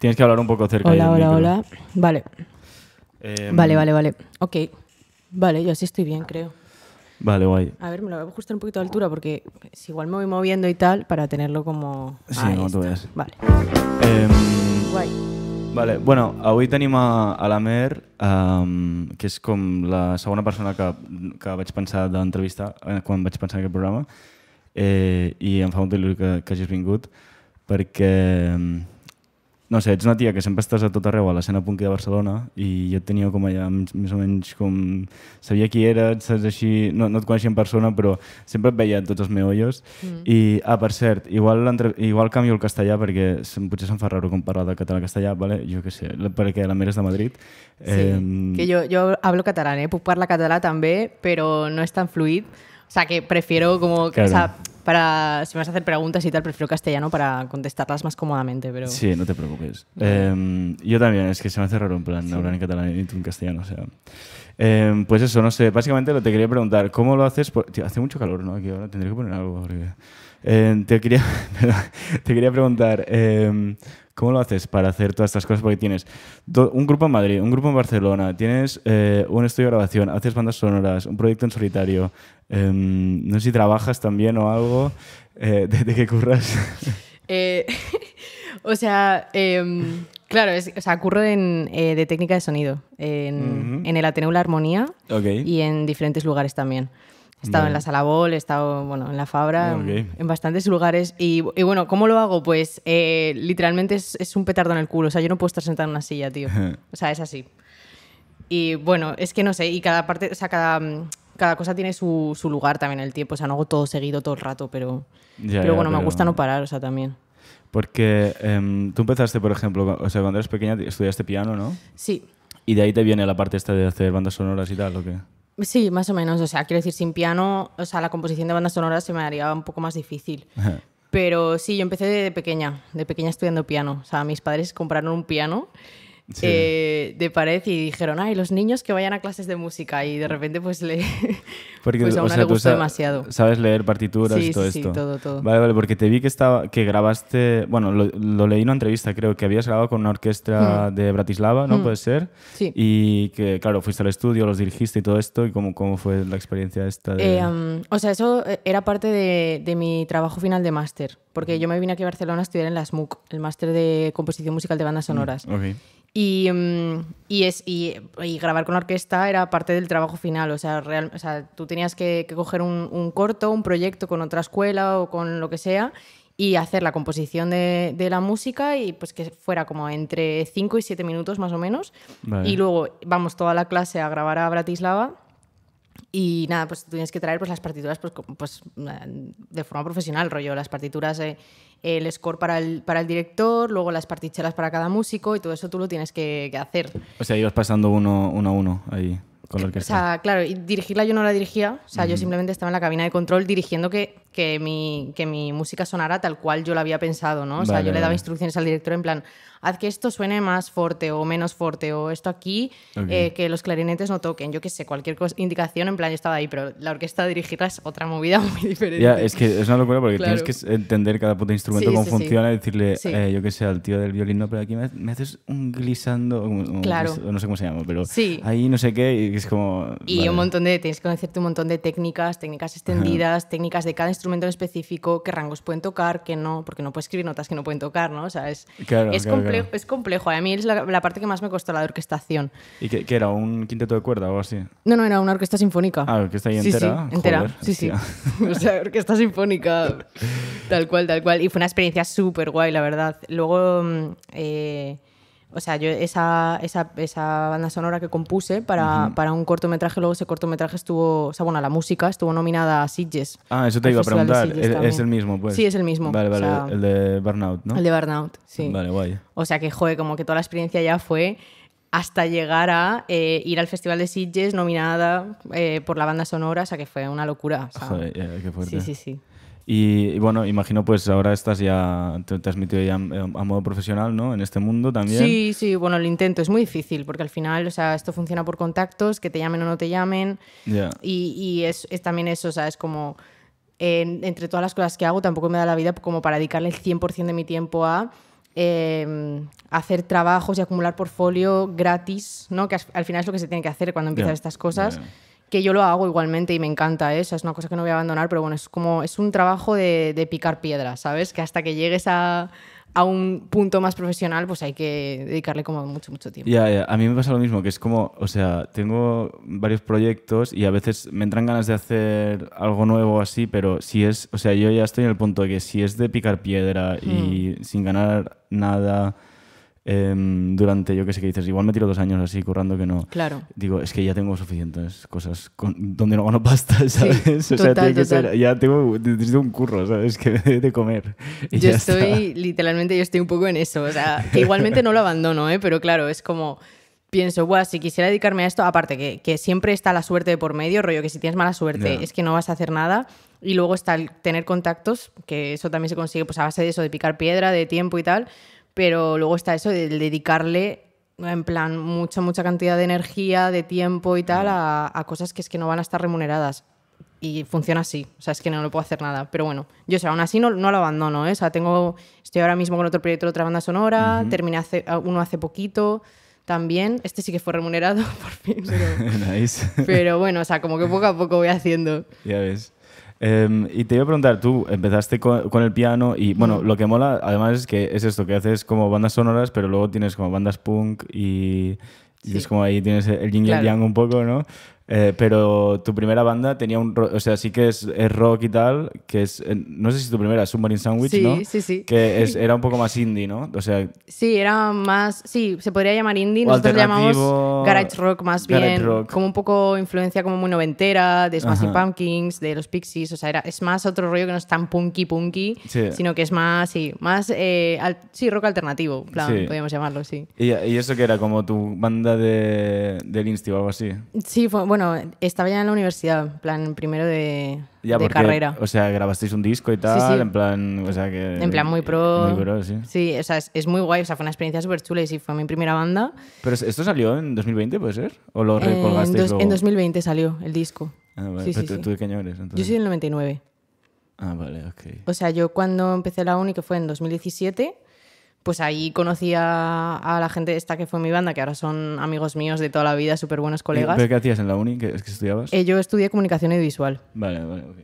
Tienes que hablar un poco cerca Hola, del hola, micro. hola. Vale. Vale. Ok. Vale, yo así estoy bien, creo. Vale, guay. A ver, me lo voy a ajustar un poquito de altura porque si igual me voy moviendo y tal para tenerlo como... Sí, Ahí como tú está. veas. Vale. Em, Guai. Vale, bueno, avui tenim a la Mer, que és com la segona persona que vaig pensar d'entrevistar quan vaig pensar en aquest programa, i em fa molta il·lusió que hagis vingut, perquè, no sé, ets una tia que sempre estàs a tot arreu a l'escena punky de Barcelona i jo et tenia com allà més o menys com... Sabia qui eres, saps així... No et coneixia en persona, però sempre et veia en tots els meollos. I, per cert, igual canvio el castellà perquè potser se'm fa raro com parlar de català-castellà, ¿vale? Jo què sé, perquè la Mer és de Madrid. Sí, que yo hablo catalán, puc parlar català també, però no es tan fluid. O sea, que prefiero como... Claro. O sea, si me vas a hacer preguntas y tal, prefiero castellano para contestarlas más cómodamente, pero... Sí, no te preocupes. Yo también, es que se me hace raro en plan hablar en catalán y tú en castellano, o sea... pues eso, no sé, básicamente lo te quería preguntar, ¿cómo lo haces? Tío, hace mucho calor, ¿no? Aquí ahora tendré que poner algo, porque... te quería preguntar, ¿cómo lo haces para hacer todas estas cosas? Porque tienes un grupo en Madrid, un grupo en Barcelona, tienes un estudio de grabación, haces bandas sonoras, un proyecto en solitario, no sé si trabajas también o algo, ¿de qué curras? O sea, claro, curro de técnica de sonido en el Ateneo La Armonía y en diferentes lugares también. He estado en la Sala Bol, he estado en la Fabra, en bastantes lugares. Y bueno, ¿cómo lo hago? Pues literalmente es un petardo en el culo. O sea, yo no puedo estar sentada en una silla, tío. O sea, es así. Y bueno, es que no sé, y cada parte, o sea, cada cosa tiene su lugar también en el tiempo. O sea, no hago todo seguido todo el rato, pero bueno, me gusta no parar, o sea, también. Porque tú empezaste, por ejemplo, o sea, cuando eres pequeña estudiaste piano, ¿no? Sí. ¿Y de ahí te viene la parte esta de hacer bandas sonoras y tal, o qué? Sí, más o menos. O sea, quiero decir, sin piano, o sea, la composición de bandas sonoras se me haría un poco más difícil. Pero sí, yo empecé de pequeña estudiando piano. O sea, mis padres compraron un piano de pared y dijeron, ay, los niños que vayan a clases de música. Y de repente, pues, pues a una le gustó demasiado. ¿Sabes leer partituras y todo esto? Sí, todo. Vale, porque te vi que grabaste... Bueno, lo leí en una entrevista, creo, que habías grabado con una orquesta de Bratislava, ¿no? ¿Puede ser? Sí. Y que, claro, fuiste al estudio, los dirigiste y todo esto. ¿Y cómo fue la experiencia esta? O sea, eso era parte de mi trabajo final de máster. Porque yo me vine aquí a Barcelona a estudiar en la SMUC, el máster de composición musical de bandas sonoras. Y grabar con la orquesta era parte del trabajo final. O sea, tú tenías que coger un corto, un proyecto con otra escuela o con lo que sea y hacer la composición de la música y pues que fuera como entre 5 y 7 minutos más o menos. Vale. Y luego vamos toda la clase a grabar a Bratislava. Y nada, pues tú tienes que traer pues, las partituras pues, de forma profesional, rollo, las partituras, el score para el director, luego las partichelas para cada músico y todo eso tú lo tienes que hacer. O sea, ibas pasando uno a uno ahí con la orquesta. O sea, claro, y dirigirla yo no la dirigía, o sea, yo simplemente estaba en la cabina de control dirigiendo que mi música sonara tal cual yo la había pensado, ¿no? O sea, yo le daba instrucciones al director en plan, haz que esto suene más fuerte o menos fuerte, o esto aquí, que los clarinetes no toquen, yo qué sé, cualquier indicación, en plan, yo estaba ahí, pero la orquesta dirigirla es otra movida muy diferente. Ya, es que es una locura porque tienes que entender cada puto instrumento, cómo funciona, y decirle, yo qué sé, al tío del violín, no, pero aquí me haces un glissando, claro. No sé cómo se llama, pero ahí no sé qué, y es como... Y tienes que conocerte un montón de técnicas extendidas, técnicas de cada instrumento en específico, qué rangos pueden tocar, qué no, porque no puedes escribir notas que no pueden tocar, ¿no? O sea, es complejo. A mí es la parte que más me costó, la de orquestación. ¿Y qué era? ¿Un quinteto de cuerda o algo así? No, era una orquesta sinfónica. Ah, orquesta ahí entera. Sí, entera. Joder, sí. O sea, orquesta sinfónica, tal cual. Y fue una experiencia súper guay, la verdad. Luego, o sea, yo esa banda sonora que compuse para un cortometraje, luego ese cortometraje estuvo, o sea, bueno, la música estuvo nominada a Sitges. Ah, eso te iba a preguntar. ¿Es el mismo, pues? Sí, es el mismo. Vale, o sea, el de Burnout, ¿no? El de Burnout, sí. Vale, guay. O sea que, joder, como que toda la experiencia ya fue hasta llegar a ir al Festival de Sitges nominada por la banda sonora, o sea que fue una locura. O sea, joder, qué fuerte. Sí. Y bueno, imagino pues ahora te has metido ya a modo profesional, ¿no? En este mundo también. Sí, bueno, lo intento. Es muy difícil porque al final, o sea, esto funciona por contactos, que te llamen o no te llamen. Yeah. Y es también eso, o sea, es como... entre todas las cosas que hago tampoco me da la vida como para dedicarle el 100% de mi tiempo a hacer trabajos y acumular portfolio gratis, ¿no? Que al final es lo que se tiene que hacer cuando empiezas estas cosas. Que yo lo hago igualmente y me encanta, ¿eh? O sea, es una cosa que no voy a abandonar, pero bueno, es un trabajo de picar piedra, ¿sabes? Que hasta que llegues a un punto más profesional, pues hay que dedicarle como mucho tiempo. Ya, a mí me pasa lo mismo, que es como, o sea, tengo varios proyectos y a veces me entran ganas de hacer algo nuevo así, pero si es, o sea, yo ya estoy en el punto de que si es de picar piedra y sin ganar nada durante, yo qué sé qué dices, igual me tiro 2 años así currando que no. Claro. Digo, es que ya tengo suficientes cosas donde no gano pasta, ¿sabes? Sí, o sea, tiene que ser, ya necesito un curro, ¿sabes? Que me dé de comer. Y yo estoy, literalmente, yo estoy un poco en eso. O sea, que igualmente no lo abandono, ¿eh? Pero claro, es como... Pienso, bueno, si quisiera dedicarme a esto, aparte que siempre está la suerte de por medio, rollo que si tienes mala suerte es que no vas a hacer nada. Y luego está el tener contactos, que eso también se consigue pues a base de eso, de picar piedra, de tiempo y tal. Pero luego está eso de dedicarle, en plan, mucha cantidad de energía, de tiempo y tal a cosas que es que no van a estar remuneradas. Y funciona así, o sea, es que no puedo hacer nada. Pero bueno, yo, o sea, aún así no lo abandono, ¿eh? O sea, estoy ahora mismo con otro proyecto de otra banda sonora, terminé uno hace poquito también. Este sí que fue remunerado, por fin. Nice. Pero bueno, o sea, como que poco a poco voy haciendo. Ya ves. Y te iba a preguntar, tú empezaste con el piano y, bueno, lo que mola además es que es esto, que haces como bandas sonoras, pero luego tienes como bandas punk y es como ahí tienes el yin y el yang un poco, ¿no? Pero tu primera banda tenía o sea, sí que es rock y tal, que es, no sé si tu primera, Submarine Sandwich, ¿no? Sí. Que era un poco más indie, ¿no? O sea... Sí, era más... Sí, se podría llamar indie. Nosotros le llamamos garage rock más bien. Rock. Como un poco influencia como muy noventera, de Smashing Pumpkins, de los Pixies. O sea, es más otro rollo que no es tan punky, sino que es más, rock alternativo, plan, podríamos llamarlo, sí. ¿Y eso que era? ¿Como tu banda del Insti o algo así? Sí, bueno, estaba ya en la universidad, en plan, primero de carrera. O sea, grabasteis un disco y tal, en plan, o sea que... En plan muy pro. Muy pro, sí. Sí, o sea, es muy guay, o sea, fue una experiencia súper chula y sí, fue mi primera banda. ¿Pero esto salió en 2020, puede ser? ¿O lo recolgasteis luego? En 2020 salió el disco. Ah, vale. Sí, ¿Tú de qué año eres, entonces? Yo soy del 99. Ah, vale, ok. O sea, yo cuando empecé la uni, que fue en 2017... Pues ahí conocí a la gente esta que fue mi banda, que ahora son amigos míos de toda la vida, súper buenos colegas. ¿Pero qué hacías en la uni? ¿Qué estudiabas? Yo estudié comunicación audiovisual. Vale, ok.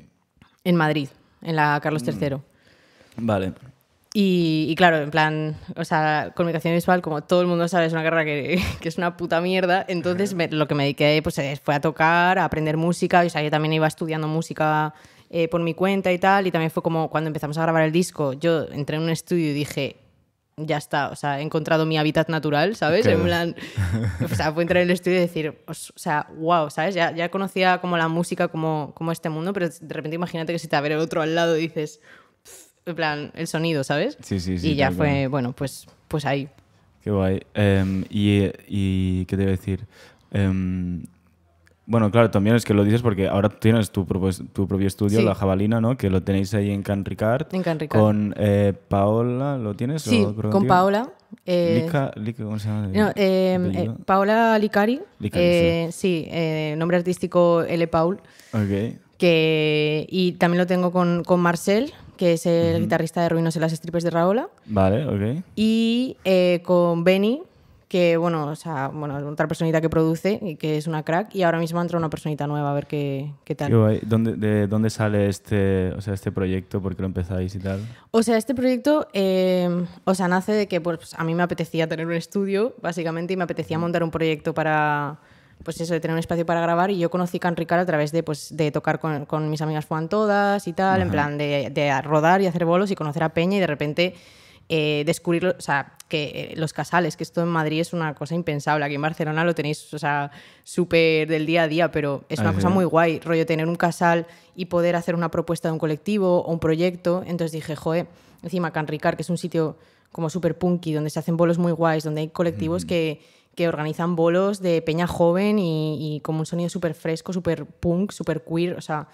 En Madrid, en la Carlos III. Vale. Y claro, en plan, o sea, comunicación visual, como todo el mundo sabe, es una carrera que es una puta mierda. Entonces lo que me dediqué pues, fue a tocar, a aprender música. O sea, yo también iba estudiando música por mi cuenta y tal. Y también fue como cuando empezamos a grabar el disco, yo entré en un estudio y dije... Ya está, o sea, he encontrado mi hábitat natural, ¿sabes? Claro. En plan, o sea, fue entrar en el estudio y decir, o sea, wow, ¿sabes? Ya conocía como la música, como este mundo, pero de repente imagínate que si te va a ver el otro al lado y dices, en plan, el sonido, ¿sabes? Sí. Y ya fue, bueno, pues ahí. Qué guay. ¿Y qué te iba a decir? Bueno, claro, también es que lo dices porque ahora tienes tu propio estudio, La Jabalina, ¿no? Que lo tenéis ahí en Can Ricard. En Can Ricard. Con Paola, ¿lo tienes? Sí, con Paola. ¿Cómo se llama? No, Paola Licari. Sí, nombre artístico L. Paul. Ok. Y también lo tengo con Marcel, que es el guitarrista de Ruinos en las Strippers de Raola. Vale, ok. Y con Benny, que otra personita que produce y que es una crack, y ahora mismo entra una personita nueva a ver qué tal. Qué guay. ¿De dónde sale este proyecto? ¿Por qué lo empezáis y tal? O sea, este proyecto nace de que pues, a mí me apetecía tener un estudio, básicamente, y me apetecía montar un proyecto para... Pues eso, de tener un espacio para grabar, y yo conocí Can Ricard a través de tocar con mis amigas Juan Todas y tal, en plan de rodar y hacer bolos y conocer a Peña, y de repente descubrir, o sea, que los casales, que esto en Madrid es una cosa impensable, aquí en Barcelona lo tenéis, o sea, súper del día a día, pero es una cosa muy guay, rollo tener un casal y poder hacer una propuesta de un colectivo o un proyecto. Entonces dije, joder, encima Can Ricard, que es un sitio como súper punky, donde se hacen bolos muy guays, donde hay colectivos que organizan bolos de peña joven y como un sonido súper fresco, súper punk, súper queer, o sea,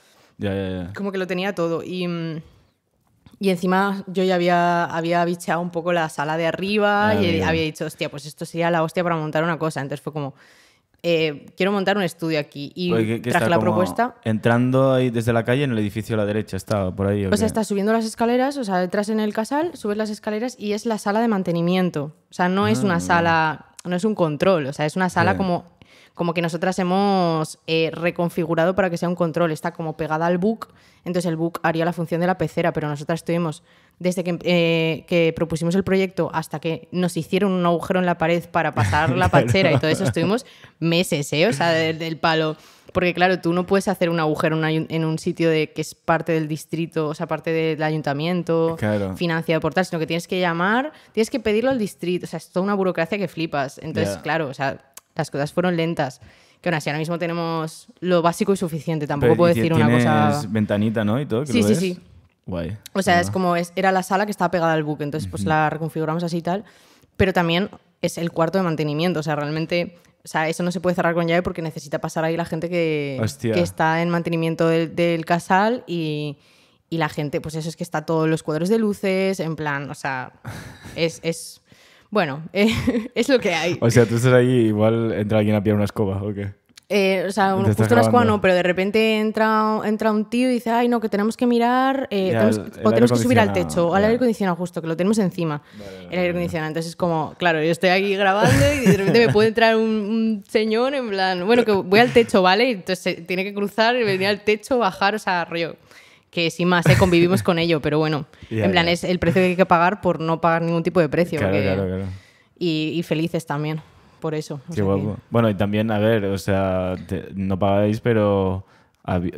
como que lo tenía todo. Y encima yo ya había bicheado un poco la sala de arriba y había dicho, hostia, pues esto sería la hostia para montar una cosa. Entonces fue como, quiero montar un estudio aquí. Y traje la propuesta. Entrando ahí desde la calle en el edificio a la derecha, está por ahí. O sea, estás subiendo las escaleras, o sea, entras en el casal, subes las escaleras y es la sala de mantenimiento. O sea, no es una sala, no es un control, o sea, es una sala como que nosotras hemos reconfigurado para que sea un control. Está como pegada al book, entonces el book haría la función de la pecera, pero nosotras estuvimos, desde que propusimos el proyecto hasta que nos hicieron un agujero en la pared para pasar la pachera y todo eso, estuvimos meses, o sea, del palo. Porque claro, tú no puedes hacer un agujero en un sitio que es parte del distrito, o sea, parte del ayuntamiento, financiado por tal, sino que tienes que pedirlo al distrito, o sea, es toda una burocracia que flipas. Entonces, claro, o sea, las cosas fueron lentas. Que aún así, ahora mismo tenemos lo básico y suficiente. Tampoco puedo decir una cosa... Tienes ventanita, ¿no? Y todo, sí. Guay. O sea, es como... Era la sala que estaba pegada al buque. Entonces, pues la reconfiguramos así y tal. Pero también es el cuarto de mantenimiento. O sea, realmente... O sea, eso no se puede cerrar con llave porque necesita pasar ahí la gente que está en mantenimiento del casal y la gente... Pues eso es que está todos los cuadros de luces, en plan... O sea, es bueno, es lo que hay. O sea, tú estás ahí, igual entra alguien a pillar una escoba, ¿o qué? O sea, justo una escoba no, pero de repente entra un tío y dice, ay, no, que tenemos que mirar, tenemos que subir al techo, o al aire acondicionado justo, que lo tenemos encima, el aire acondicionado. Entonces es como, claro, yo estoy aquí grabando y de repente me puede entrar un señor en plan, bueno, que voy al techo, ¿vale? Y entonces tiene que cruzar y venir al techo, bajar, o sea, rollo... Que sin más, convivimos con ello, pero bueno, en plan es el precio que hay que pagar por no pagar ningún tipo de precio. Claro. Y felices también, por eso. Qué guapo. Bueno, y también, a ver, o sea, no pagáis, pero...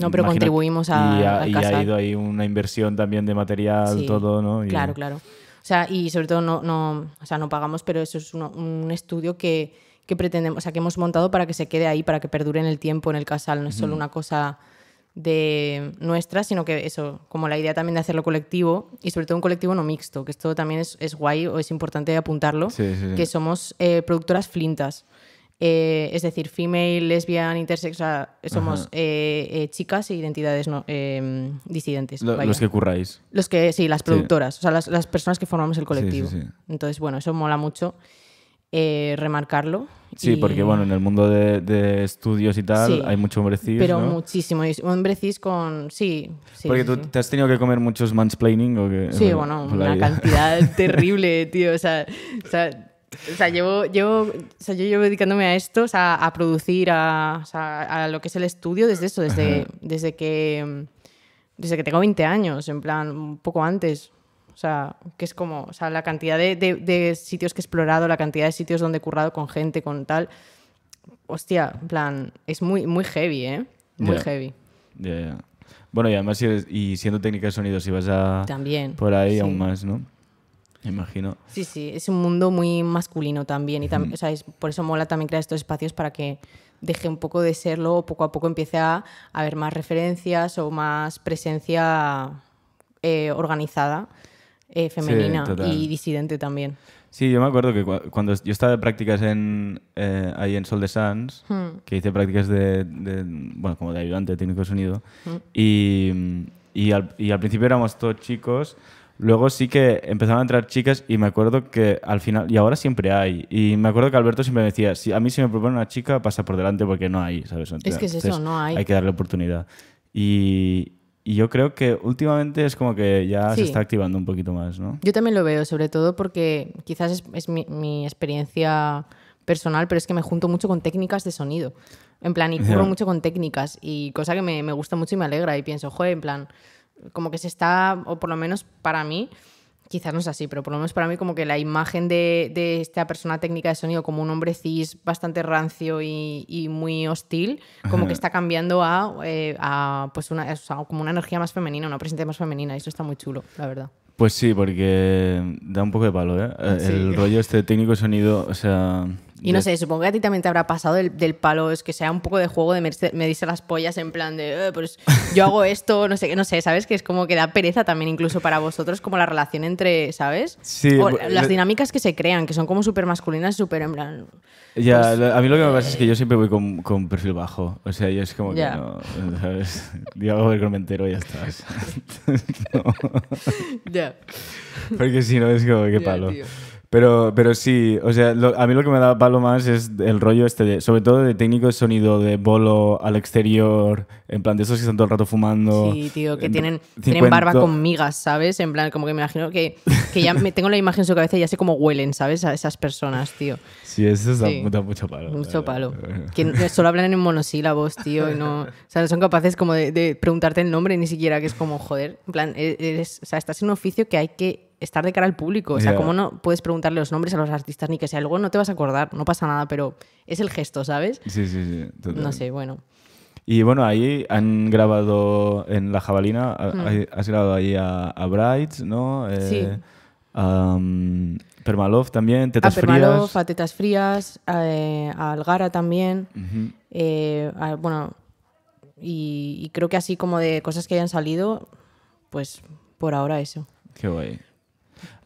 No, pero contribuimos al casal. Y ha ido ahí una inversión también de material, todo, ¿no? Claro. O sea, y sobre todo no pagamos, pero eso es un estudio que pretendemos, o sea, que hemos montado para que se quede ahí, para que perdure en el tiempo en el casal. No es solo una cosa... de nuestra, sino que eso, como la idea también de hacerlo colectivo y sobre todo un colectivo no mixto, que esto también es guay o es importante apuntarlo, que somos productoras flintas, es decir, female, lesbian, intersex, o sea, somos chicas e identidades disidentes. Los que curráis. Las productoras, o sea, las personas que formamos el colectivo. Sí. Entonces, bueno, eso mola mucho remarcarlo. Sí, porque bueno, en el mundo de estudios y tal hay mucho hombre cis, pero ¿no? muchísimo. Hombre cis con... Sí. Porque tú te has tenido que comer muchos mansplaining o qué. Sí, bueno, una cantidad terrible, tío. O sea, yo llevo dedicándome a esto, o sea, a producir, a lo que es el estudio desde que tengo 20 años, en plan, un poco antes. O sea, que es como, o sea, la cantidad de sitios que he explorado, la cantidad de sitios donde he currado con gente, con tal. Hostia, en plan, es muy, muy heavy, ¿eh? Muy heavy. Yeah. Bueno, y además, siendo técnica de sonido, si vas también, por ahí aún más, ¿no? Me imagino. Sí, es un mundo muy masculino también. Y o sea, por eso mola también crear estos espacios para que deje un poco de serlo o poco a poco empiece a haber más referencias o más presencia organizada. Femenina y disidente también. Sí, yo me acuerdo que cuando yo estaba de prácticas ahí en Sol de Sans, que hice prácticas bueno, como de ayudante técnico de sonido, y al principio éramos todos chicos, luego sí que empezaron a entrar chicas y me acuerdo que al final, y ahora siempre hay, y me acuerdo que Alberto siempre me decía, a mí si me propone una chica pasa por delante porque no hay, ¿sabes? Es que es eso, no hay. Hay que darle oportunidad. Y yo creo que últimamente es como que ya se está activando un poquito más, ¿no? Yo también lo veo, sobre todo porque quizás es mi experiencia personal, pero es que me junto mucho con técnicas de sonido. En plan, y curro mucho con técnicas y cosa que me gusta mucho y me alegra. Y pienso, joder, en plan, como que se está, o por lo menos para mí, quizás no es así, pero por lo menos para mí como que la imagen de esta persona técnica de sonido como un hombre cis bastante rancio y muy hostil, como que está cambiando a pues como una energía más femenina, una presencia más femenina, y eso está muy chulo, la verdad. Pues sí, porque da un poco de palo, ¿eh? El rollo técnico de sonido, o sea... Y no sé, supongo que a ti también te habrá pasado del palo, es que sea un poco de juego de medirse las pollas en plan de, pues yo hago esto, no sé, ¿sabes? Que es como que da pereza también incluso para vosotros, como la relación entre, ¿sabes? Sí. O las dinámicas que se crean, que son como súper masculinas, súper en plan... Ya, pues, a mí lo que me pasa es que yo siempre voy con perfil bajo. O sea, yo es como que no, ¿sabes? Yo hago el que me entero y ya está. No. Ya. Porque si no es como, qué palo. Tío. Pero sí, o sea, a mí lo que me da palo más es el rollo sobre todo de técnico de sonido, de bolo al exterior, en plan de esos que están todo el rato fumando. Sí, tío, que tienen barba con migas, ¿sabes? En plan, como que me imagino que ya tengo la imagen en su cabeza y ya sé cómo huelen, ¿sabes? A esas personas, tío. Sí, eso da mucho palo. Mucho palo. Que solo hablan en monosílabos, tío, y no... O sea, no son capaces como de preguntarte el nombre ni siquiera, que es como, joder, en plan, o sea, estás en un oficio que hay que estar de cara al público. O sea, ¿cómo no puedes preguntarle los nombres a los artistas ni que sea? Luego no te vas a acordar, no pasa nada, pero es el gesto, ¿sabes? Sí. Total. No sé, bueno. Y bueno, ahí han grabado en La Jabalina, has grabado ahí a Brights, ¿no? Sí. Permalov también, Tetas Frías. A Permalov, a Tetas Frías, a Algara también. Bueno, y creo que así como de cosas que hayan salido, pues por ahora eso. Qué guay.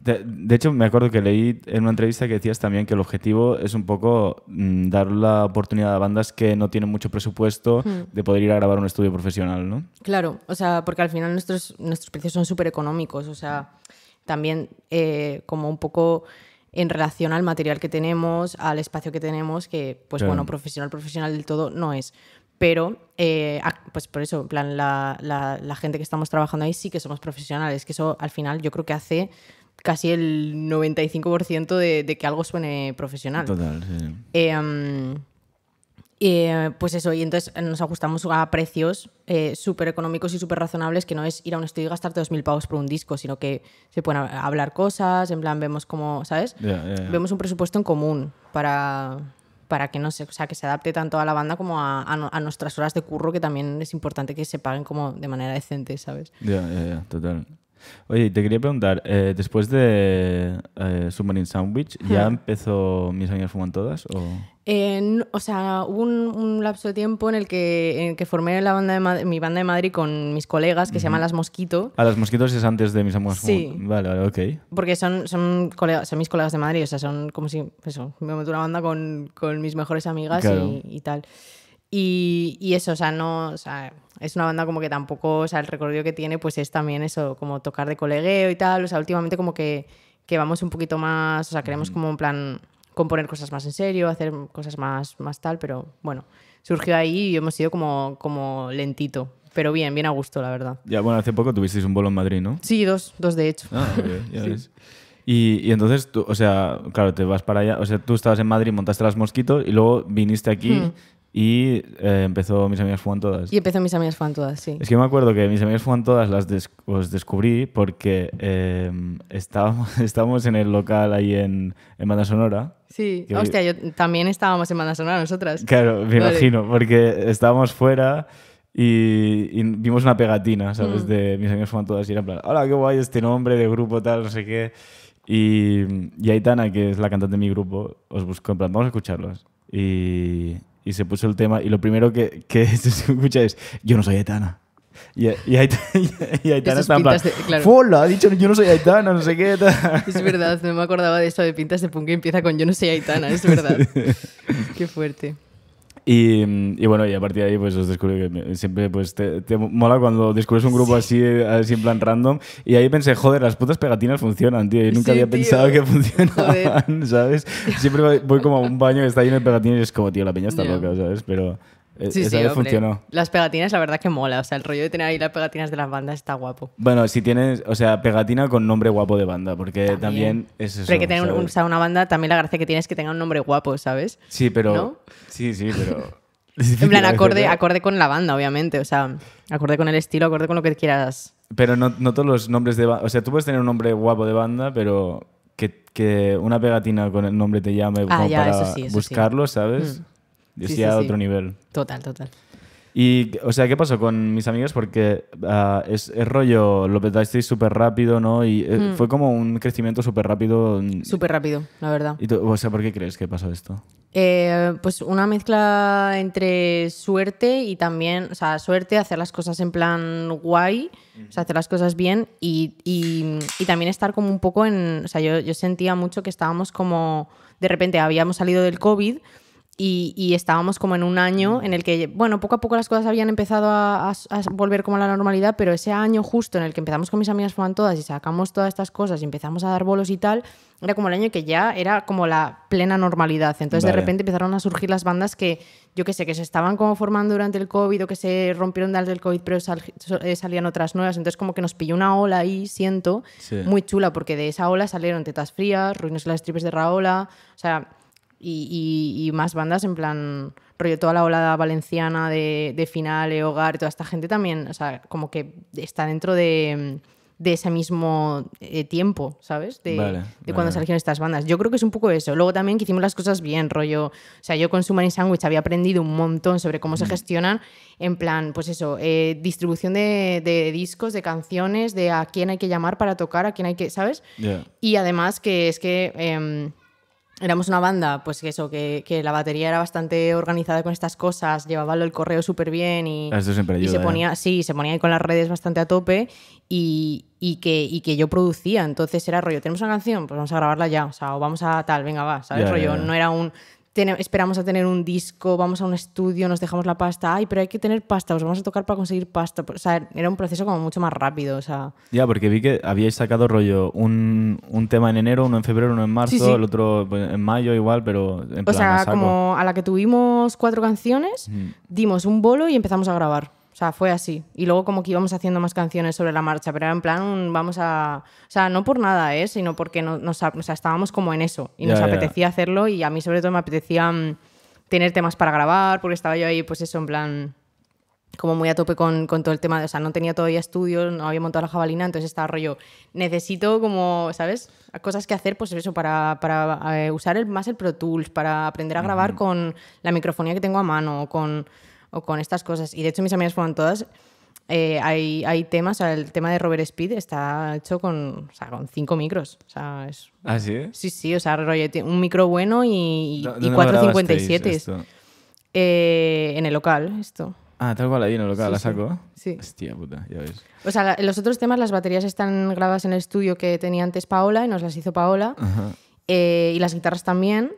De hecho, me acuerdo que leí en una entrevista que decías también que el objetivo es un poco dar la oportunidad a bandas que no tienen mucho presupuesto de poder ir a grabar un estudio profesional, ¿no? Claro, o sea, porque al final nuestros precios son súper económicos, o sea, también como un poco en relación al material que tenemos, al espacio que tenemos, que pues claro. Bueno, profesional del todo no es. Pero, pues por eso, en plan, la gente que estamos trabajando ahí sí que somos profesionales, que eso al final yo creo que hace casi el 95% de que algo suene profesional. Total, sí. Pues eso, y entonces nos ajustamos a precios súper económicos y súper razonables, que no es ir a un estudio y gastarte 2.000 pavos por un disco, sino que se pueden hablar cosas, en plan vemos como, ¿sabes? Vemos un presupuesto en común para que no sé, o sea, que se adapte tanto a la banda como a nuestras horas de curro, que también es importante que se paguen como de manera decente, ¿sabes? Ya, total. Oye, te quería preguntar, después de Submarine Sandwich, ¿ya empezó Mis Amigas Fuman Todas? O sea, hubo un lapso de tiempo en el que formé mi banda de Madrid con mis colegas, que se llaman Las Mosquito. Las Mosquitos es antes de Mis Amigas Fuman. Sí. Vale, ok. Porque son mis colegas de Madrid, o sea, son como si, eso, me meto una banda con mis mejores amigas, claro. y tal. Y eso, o sea, es una banda como que tampoco, o sea, el recorrido que tiene pues es también eso, como tocar de colegueo y tal, o sea, últimamente como que vamos un poquito más, o sea, queremos como en plan componer cosas más en serio, hacer cosas más tal, pero bueno, surgió ahí y hemos ido como lentito, pero bien a gusto, la verdad. Ya, bueno, hace poco tuvisteis un bolo en Madrid, ¿no? Sí, dos de hecho. Okay, ya ves. Y entonces, tú, o sea, claro, te vas para allá, o sea, tú estabas en Madrid, montaste Las Mosquitos y luego viniste aquí... Y empezó Mis Amigas Fuman Todas. Y empezó Mis Amigas Fuman Todas, sí. Es que me acuerdo que Mis Amigas Fuman Todas os descubrí porque estábamos en el local ahí en Banda Sonora. Sí, hostia, yo también estábamos en Banda Sonora nosotras. Claro, me imagino, porque estábamos fuera y vimos una pegatina, ¿sabes? De Mis Amigas Fuman Todas y era en plan, hola, qué guay este nombre de grupo tal, no sé qué. Y Aitana, que es la cantante de mi grupo, os buscó en plan, vamos a escucharlos. Y se puso el tema y lo primero que se escucha es yo no soy Aitana. Y Aitana está en plan, claro. ¡Hola! Ha dicho yo no soy Aitana, no sé qué. Es verdad, no me acordaba de eso de Pintas de Punk que empieza con yo no soy Aitana, es verdad. Qué fuerte. Y bueno, y a partir de ahí pues os descubrí que siempre pues te mola cuando descubres un grupo así en plan random. Y ahí pensé, joder, las putas pegatinas funcionan, tío. Yo nunca había pensado que funcionaban, ¿sabes? Siempre voy como a un baño que está lleno de pegatinas y es como, tío, la peña está loca, ¿sabes? Pero esa vez funcionó. Las pegatinas, la verdad que mola. O sea, el rollo de tener ahí las pegatinas de las bandas está guapo. Bueno, si tienes, o sea, pegatina con nombre guapo de banda, porque también es eso. Pero hay que tener una banda, también la gracia que tienes es que tenga un nombre guapo, ¿sabes? Sí, pero... ¿no? Sí, pero... En plan, acorde con la banda, obviamente. O sea, acorde con el estilo, acorde con lo que quieras. Pero no todos los nombres de banda... O sea, tú puedes tener un nombre guapo de banda, pero que una pegatina con el nombre te llame como para buscarlo, ¿sabes? Sí, otro nivel. Total. Y, o sea, ¿qué pasó con Mis Amigas? Porque es rollo, lo petasteis súper rápido, ¿no? Y fue como un crecimiento súper rápido. Súper rápido, la verdad. ¿Y tú, o sea, por qué crees que pasó esto? Pues una mezcla entre suerte y también, o sea, suerte, hacer las cosas en plan guay, o sea, hacer las cosas bien y también estar como un poco en... O sea, yo sentía mucho que estábamos como... De repente habíamos salido del COVID Y estábamos como en un año en el que, bueno, poco a poco las cosas habían empezado a volver como a la normalidad, pero ese año justo en el que empezamos con mis amigas Fuman Todas y sacamos todas estas cosas y empezamos a dar bolos y tal, era como el año que ya era como la plena normalidad. Entonces de repente empezaron a surgir las bandas que, yo qué sé, que se estaban como formando durante el COVID o que se rompieron desde el COVID, pero salían otras nuevas. Entonces como que nos pilló una ola ahí, siento, muy chula, porque de esa ola salieron Tetas Frías, Ruinas y las Tripes de Raola, o sea... Y más bandas en plan, rollo toda la ola valenciana de Finale, Hogar, toda esta gente también, o sea, como que está dentro de ese mismo tiempo, ¿sabes? De cuando salieron estas bandas. Yo creo que es un poco eso. Luego también que hicimos las cosas bien, rollo, o sea, yo con Suman y Sandwich había aprendido un montón sobre cómo se gestionan, en plan, pues eso, distribución de discos, de canciones, de a quién hay que llamar para tocar, a quién hay que, ¿sabes? Y además que es que... éramos una banda, pues eso, que la batería era bastante organizada con estas cosas, llevaba el correo súper bien y se ponía ahí con las redes bastante a tope y que yo producía. Entonces era rollo, tenemos una canción, pues vamos a grabarla ya, o sea, o vamos a tal, venga, va, ¿sabes? Rollo, no era un... esperamos a tener un disco, vamos a un estudio, nos dejamos la pasta, ay, pero hay que tener pasta, pues vamos a tocar para conseguir pasta. O sea, era un proceso como mucho más rápido, o sea... Ya, porque vi que habíais sacado rollo un tema en enero, uno en febrero, uno en marzo, el otro en mayo igual, pero en plan, o sea, como a la que tuvimos 4 canciones, dimos un bolo y empezamos a grabar. O sea, fue así. Y luego como que íbamos haciendo más canciones sobre la marcha, pero era en plan, vamos a... O sea, no por nada, sino porque o sea, estábamos como en eso y nos apetecía hacerlo y a mí sobre todo me apetecía tener temas para grabar porque estaba yo ahí, pues eso, en plan... como muy a tope con todo el tema, o sea, no tenía todavía estudios, no había montado la jabalina, entonces estaba rollo, necesito como, ¿sabes? Cosas que hacer, pues eso, para usar más el Pro Tools, para aprender a grabar con la microfonía que tengo a mano o con estas cosas. Y de hecho mis amigas Fuman Todas, hay temas, o sea, el tema de Robert Speed está hecho con 5 micros. O sea, es... ¿Ah, sí? Sí, o sea, rollo, un micro bueno y 457. En el local, esto. Ah, tal cual ahí en el local, ¿la saco? Sí. Hostia puta, ya ves. O sea, los otros temas, las baterías están grabadas en el estudio que tenía antes Paola y nos las hizo Paola. Ajá. Y las guitarras también,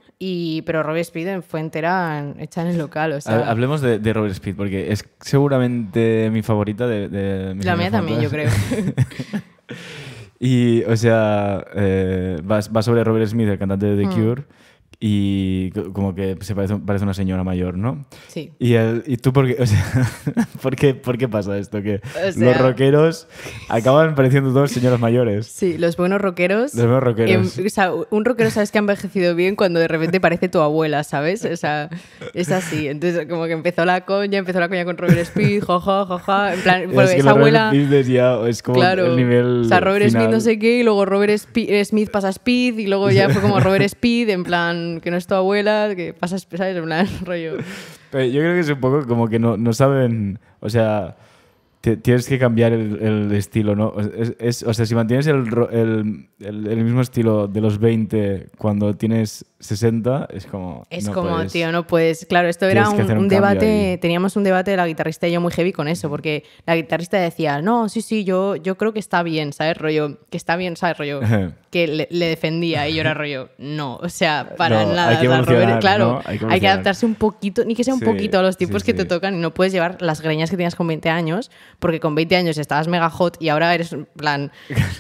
pero Robert Speed fue entera hecha en el local. O sea... Hablemos de Robert Speed, porque es seguramente mi favorita de la mía también, yo creo. Y, o sea, va sobre Robert Smith, el cantante de The Cure, y como que se parece una señora mayor, ¿no? Sí. ¿Y tú por qué? O sea, ¿por qué pasa esto? Que los rockeros acaban pareciendo todos señoras mayores. Sí, los buenos rockeros. Los buenos rockeros. O sea, un rockero sabes que ha envejecido bien cuando de repente parece tu abuela, ¿sabes? O sea, es así. Entonces, como que empezó la coña con Robert Speed, jaja. En plan, pues es que esa abuela... Robert Smith ya es como el nivel o sea, Robert final. Smith no sé qué, y luego Robert Smith pasa Speed, y luego ya fue como Robert Speed, en plan, que no es tu abuela, que pasa, ¿sabes? En plan, rollo... Pero yo creo que es un poco como que no saben, o sea, tienes que cambiar el estilo, ¿no? O sea, si mantienes el mismo estilo de los 20 cuando tienes 60, es como... Es no como, puedes, tío, no puedes... Claro, esto era un debate, teníamos un debate la guitarrista y yo muy heavy con eso, porque la guitarrista decía, no, sí, yo creo que está bien, ¿sabes? Rollo, que está bien, ¿sabes? Rollo, que le defendía y yo era rollo, no, o sea, para nada. Hay que Robert, claro, ¿no? hay que adaptarse un poquito, ni que sea un poquito a los tipos que te tocan y no puedes llevar las greñas que tenías con 20 años, porque con 20 años estabas mega hot y ahora eres en plan,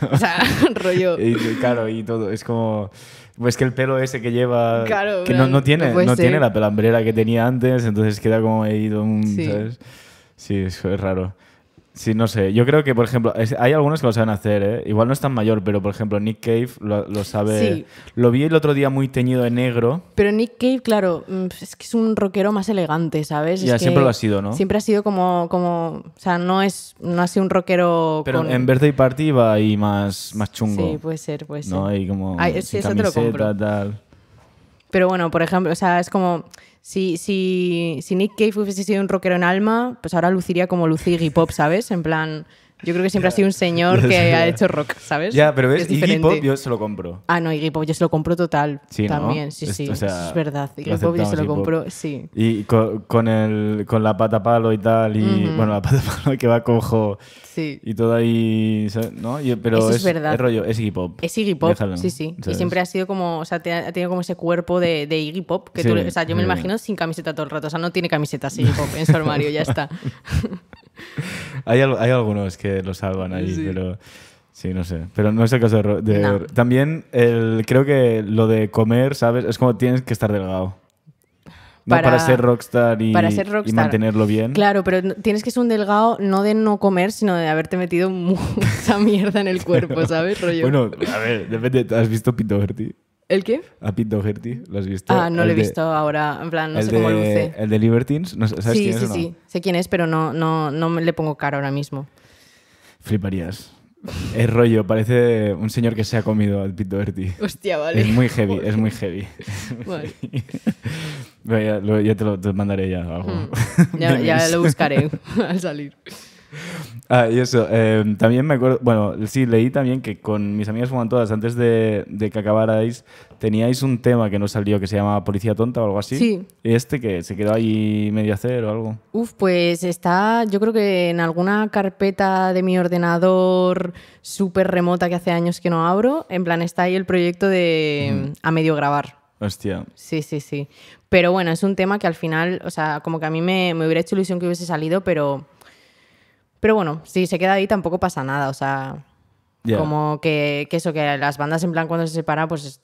o sea, rollo... Claro, y todo, es como... Pues que el pelo ese que lleva... Claro, que no tiene la pelambrera que tenía antes, entonces queda como ahí, ¿sabes? Sí, es raro. Sí, no sé. Yo creo que, por ejemplo, hay algunos que lo saben hacer, ¿eh? Igual no es tan mayor, pero, por ejemplo, Nick Cave lo sabe... Sí. Lo vi el otro día muy teñido de negro. Pero Nick Cave, claro, es que es un rockero más elegante, ¿sabes? Ya, siempre lo ha sido, ¿no? Siempre ha sido como... O sea, no ha sido un rockero... Pero en Birthday Party va ahí más chungo. Sí, puede ser. No, ahí como sí, eso te lo compro. Tal. Pero bueno, por ejemplo, o sea, es como... Si Nick Cave hubiese sido un rockero en alma, pues ahora luciría como Lucy Iggy Pop, ¿sabes? En plan, Yo creo que siempre ha sido un señor que ha hecho rock, ¿sabes? Ya, pero ves, Iggy Pop yo se lo compro. Ah, no, Iggy Pop yo se lo compro total. Sí, ¿no? También, sí. O sea, eso es verdad. Iggy Pop yo se lo compro, sí. Y con la pata palo y tal, y bueno, la pata palo que va cojo y todo ahí, ¿no? Pero eso es verdad. Es rollo, es Iggy Pop. Es Iggy Pop, Déjalo, sí. ¿sabes? Y siempre ha sido como, o sea, ha tenido como ese cuerpo de Iggy Pop, que tú, o sea, yo me imagino sin camiseta todo el rato, o sea, no tiene camisetas Iggy Pop en su armario, ya está. Hay algunos que lo salvan ahí, pero... Sí, no sé. Pero no es el caso de... No. También creo que lo de comer, ¿sabes? Es como tienes que estar delgado. No para ser rockstar y mantenerlo bien. Claro, pero tienes que ser un delgado no de no comer, sino de haberte metido mucha mierda en el cuerpo, ¿sabes? Rollo. Bueno, a ver, depende. ¿Has visto Pete Doherty? ¿El qué? A Pete Doherty, ¿lo has visto? Ah, no lo he visto ahora, en plan, no sé cómo luce. ¿El de Libertines? ¿Sabes quién es o no? Sí, sé quién es, pero no me le pongo cara ahora mismo. Fliparías. Es rollo, parece un señor que se ha comido al Pete Doherty. Hostia, vale. Es muy heavy, es muy heavy. Vale. Bueno, ya te mandaré ya algo. Ya lo buscaré al salir. Y eso, también me acuerdo, bueno, sí, leí también que con mis amigas fuman todas, antes de que acabarais, teníais un tema que no salió que se llama Policía Tonta o algo así. Sí. ¿Y que se quedó ahí medio a hacer o algo? Pues está, yo creo que en alguna carpeta de mi ordenador súper remota que hace años que no abro, en plan está ahí el proyecto de a medio grabar. Hostia. Sí. Pero bueno, es un tema que al final, o sea, como que a mí me hubiera hecho ilusión que hubiese salido, pero bueno, si se queda ahí tampoco pasa nada, o sea, como que eso, que las bandas en plan cuando se separan, pues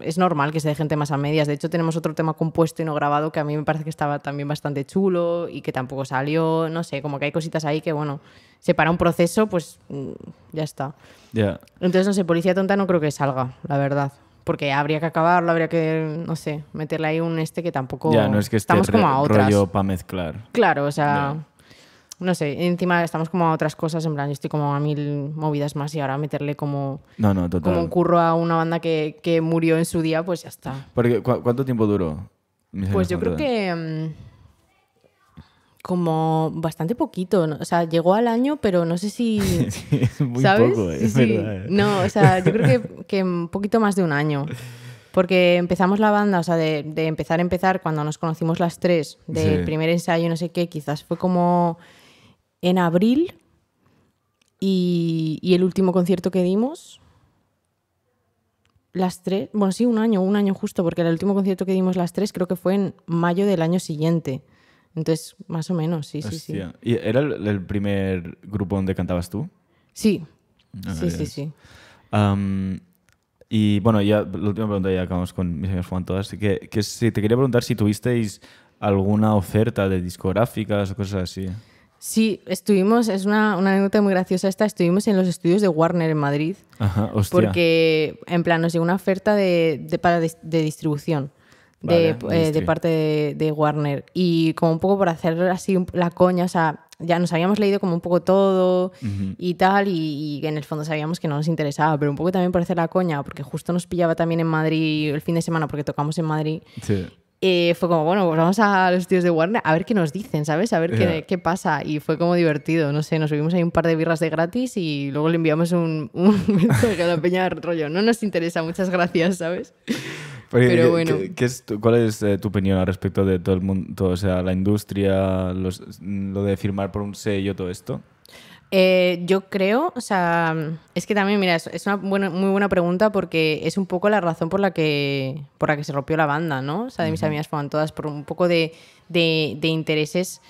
es normal que se dejen temas a medias. De hecho, tenemos otro tema compuesto y no grabado que a mí me parece que estaba también bastante chulo y que tampoco salió, no sé, como que hay cositas ahí que, bueno, se para un proceso, pues ya está. Entonces, no sé, Policía Tonta no creo que salga, la verdad. Porque habría que acabarlo, habría que, no sé, meterle ahí un que tampoco... Ya, no es que estamos como a otras. Rollo para mezclar. Claro, o sea... No sé, encima estamos como a otras cosas, en plan, yo estoy como a 1000 movidas más y ahora meterle como, total. como un curro a una banda que murió en su día, pues ya está. Porque, ¿cuánto tiempo duró? Pues yo creo que como bastante poquito, ¿no? O sea, llegó al año, pero no sé si... Sí, es muy ¿sabes? poco, es sí. verdad. No, o sea, yo creo que un poquito más de un año. Porque empezamos la banda, o sea, de empezar, cuando nos conocimos las tres, del primer ensayo, no sé qué, quizás fue como... en abril y el último concierto que dimos, las tres, bueno, sí, un año justo, porque el último concierto que dimos las tres creo que fue en mayo del año siguiente. Entonces, más o menos, sí. ¿Y era el primer grupo donde cantabas tú? Sí, sí. Y bueno, ya la última pregunta, ya acabamos con mis amigos fuman todas, que si te quería preguntar si tuvisteis alguna oferta de discográficas o cosas así. Sí, estuvimos, es una anécdota muy graciosa esta, estuvimos en los estudios de Warner en Madrid. Ajá, hostia. Porque, en plan, nos llegó una oferta de distribución de parte de Warner. Y como un poco por hacer así la coña, o sea, ya nos habíamos leído como un poco todo y tal, y en el fondo sabíamos que no nos interesaba, pero un poco también por hacer la coña, porque justo nos pillaba también en Madrid el fin de semana, porque tocamos en Madrid. Sí. Fue como, bueno, pues vamos a los estudios de Warner a ver qué nos dicen, ¿sabes? A ver qué pasa. Y fue como divertido, no sé, nos subimos ahí un par de birras de gratis y luego le enviamos un mensaje a la peña rollo. No nos interesa, muchas gracias, ¿sabes? Pero bueno. ¿Cuál es tu opinión al respecto de todo el mundo, o sea, la industria, lo de firmar por un sello, todo esto? Yo creo, o sea, es que también, mira, es una muy buena pregunta porque es un poco la razón por la que se rompió la banda, ¿no? O sea, de mis amigas fueron todas por un poco de intereses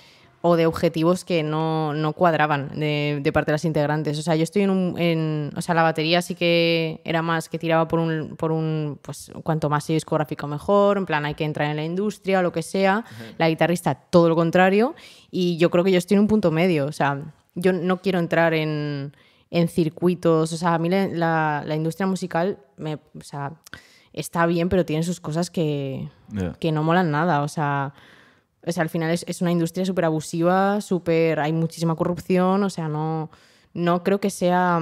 o de objetivos que no cuadraban de parte de las integrantes. O sea, yo estoy o sea, la batería sí que era más que tiraba por un pues cuanto más sello discográfico mejor, en plan hay que entrar en la industria o lo que sea. La guitarrista todo lo contrario y yo creo que yo estoy en un punto medio, o sea, yo no quiero entrar en circuitos, o sea, a mí la industria musical o sea, está bien, pero tiene sus cosas que no molan nada, o sea, al final es una industria súper abusiva, hay muchísima corrupción, o sea, no creo que sea...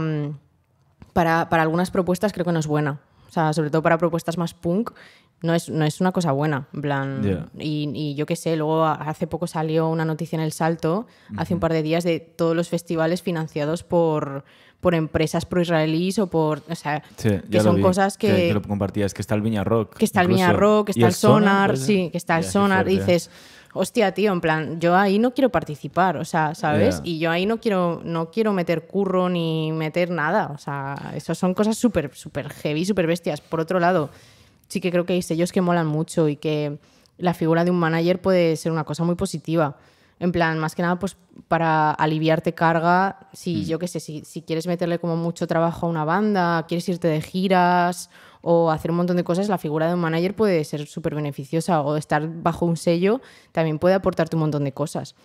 para algunas propuestas creo que no es buena. O sea, sobre todo para propuestas más punk, no es una cosa buena, en plan... Y yo qué sé, luego hace poco salió una noticia en El Salto, hace un par de días, de todos los festivales financiados por empresas pro-israelíes o sea, que son cosas que... lo compartías, que está el Viña Rock. Que está el Viña Rock, que está el Sonar, sí, que está el Sonar, y dices... Hostia, tío, en plan, yo ahí no quiero participar, o sea, ¿sabes? Y yo ahí no quiero meter curro ni meter nada, o sea, eso son cosas súper heavy, súper bestias. Por otro lado, sí que creo que hay sellos que molan mucho y que la figura de un manager puede ser una cosa muy positiva. En plan, más que nada, pues para aliviarte carga, si yo qué sé, si quieres meterle como mucho trabajo a una banda, quieres irte de giras o hacer un montón de cosas, la figura de un manager puede ser súper beneficiosa, o estar bajo un sello también puede aportarte un montón de cosas.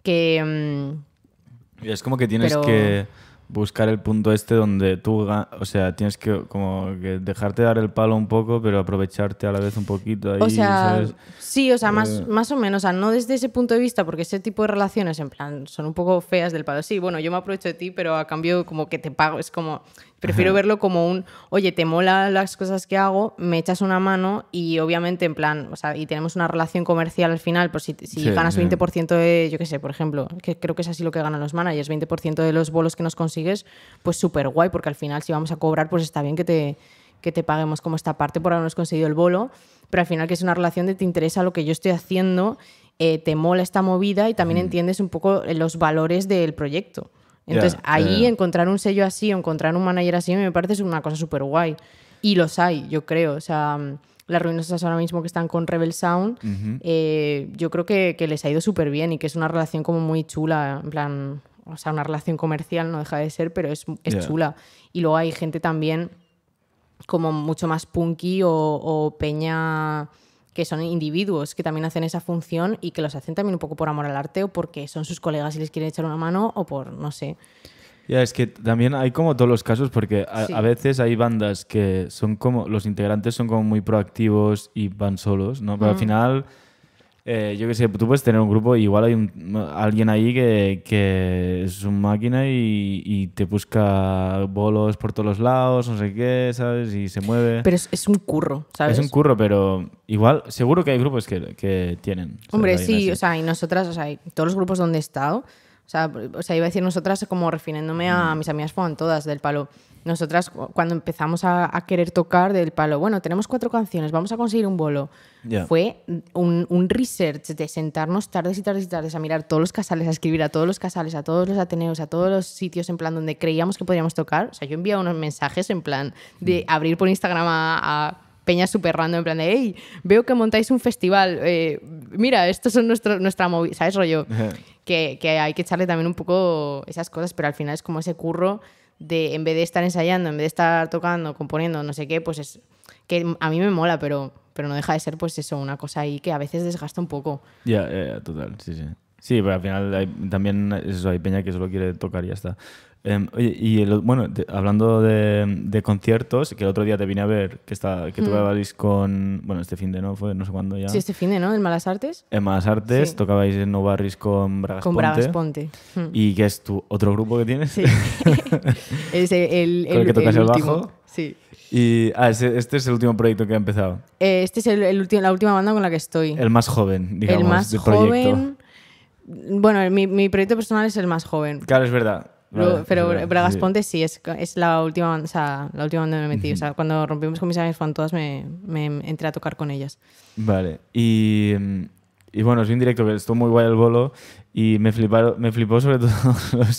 Es como que tienes que buscar el punto donde tú, o sea, tienes que como que dejarte dar el palo un poco, pero aprovecharte a la vez un poquito ahí, o sea, ¿sabes? Sí, o sea, más o menos, o sea, no desde ese punto de vista, porque ese tipo de relaciones, en plan, son un poco feas del palo. Sí, bueno, yo me aprovecho de ti, pero a cambio como que te pago, es como... Prefiero verlo como oye, te mola las cosas que hago, me echas una mano y obviamente en plan, o sea, y tenemos una relación comercial al final, pues si ganas 20% de, yo qué sé, por ejemplo, que creo que es así lo que ganan los managers, 20% de los bolos que nos consigues, pues súper guay, porque al final si vamos a cobrar, pues está bien que te paguemos como esta parte por habernos conseguido el bolo, pero al final que es una relación de te interesa lo que yo estoy haciendo, te mola esta movida y también entiendes un poco los valores del proyecto. Entonces, ahí encontrar un sello así o encontrar un manager así me parece una cosa súper guay. Y los hay, yo creo. O sea, las Ruinosas ahora mismo que están con Rebel Sound, yo creo que les ha ido súper bien y que es una relación como muy chula, en plan, o sea, una relación comercial no deja de ser, pero es chula. Y luego hay gente también como mucho más punky o peña... que son individuos que también hacen esa función y que los hacen también un poco por amor al arte o porque son sus colegas y les quieren echar una mano o por, no sé. Es que también hay como todos los casos porque a veces hay bandas que son como, los integrantes son como muy proactivos y van solos, ¿no? Pero al final, yo qué sé, tú puedes tener un grupo y igual hay alguien ahí que es una máquina y te busca bolos por todos los lados, no sé qué, ¿sabes? Y se mueve. Pero es un curro, ¿sabes? Es un curro, pero igual, seguro que hay grupos que tienen. Hombre, sí, o sea, y nosotras, o sea, todos los grupos donde he estado, o sea, iba a decir nosotras como refiriéndome a mis amigas, fueron todas del palo. Nosotras, cuando empezamos a querer tocar del palo, bueno, tenemos 4 canciones, vamos a conseguir un bolo. Fue un research de sentarnos tardes y tardes y tardes a mirar todos los casales, a escribir a todos los casales, a todos los ateneos, a todos los sitios en plan donde creíamos que podríamos tocar. O sea, yo enviaba unos mensajes en plan de abrir por Instagram a peñas súper random, en plan de, hey, veo que montáis un festival, mira, estos son nuestra movida, ¿sabes, rollo? Que hay que echarle también un poco esas cosas, pero al final es como ese curro de, en vez de estar ensayando, en vez de estar tocando, componiendo, no sé qué, pues es que a mí me mola, pero no deja de ser pues eso, una cosa ahí que a veces desgasta un poco. Total, sí. Sí, pero al final también eso, hay peña que solo quiere tocar y ya está. Oye, y hablando de conciertos, que el otro día te vine a ver que tocabais con... Bueno, este fin de no fue, no sé cuándo ya. Sí, este fin de, ¿no? En Malas Artes. En Malas Artes, tocabais en No Barris con Bragas Ponte. Con Bragas Ponte. ¿Y qué es tu otro grupo que tienes? Sí. Es el ¿Con el que tocas el último. bajo? Sí. Y este es el último proyecto que ha empezado. Este es la última banda con la que estoy. El más joven, digamos, el más del proyecto. Joven. Bueno, mi proyecto personal es el más joven. Claro, es verdad. Vale, pero Bragas Ponte sí, es la última banda, o sea, la última banda que me metí. O sea, cuando rompimos con mis amigas, fueron todas, me entré a tocar con ellas. Vale. Y bueno, es un directo que estuvo muy guay el bolo y me flipó sobre todo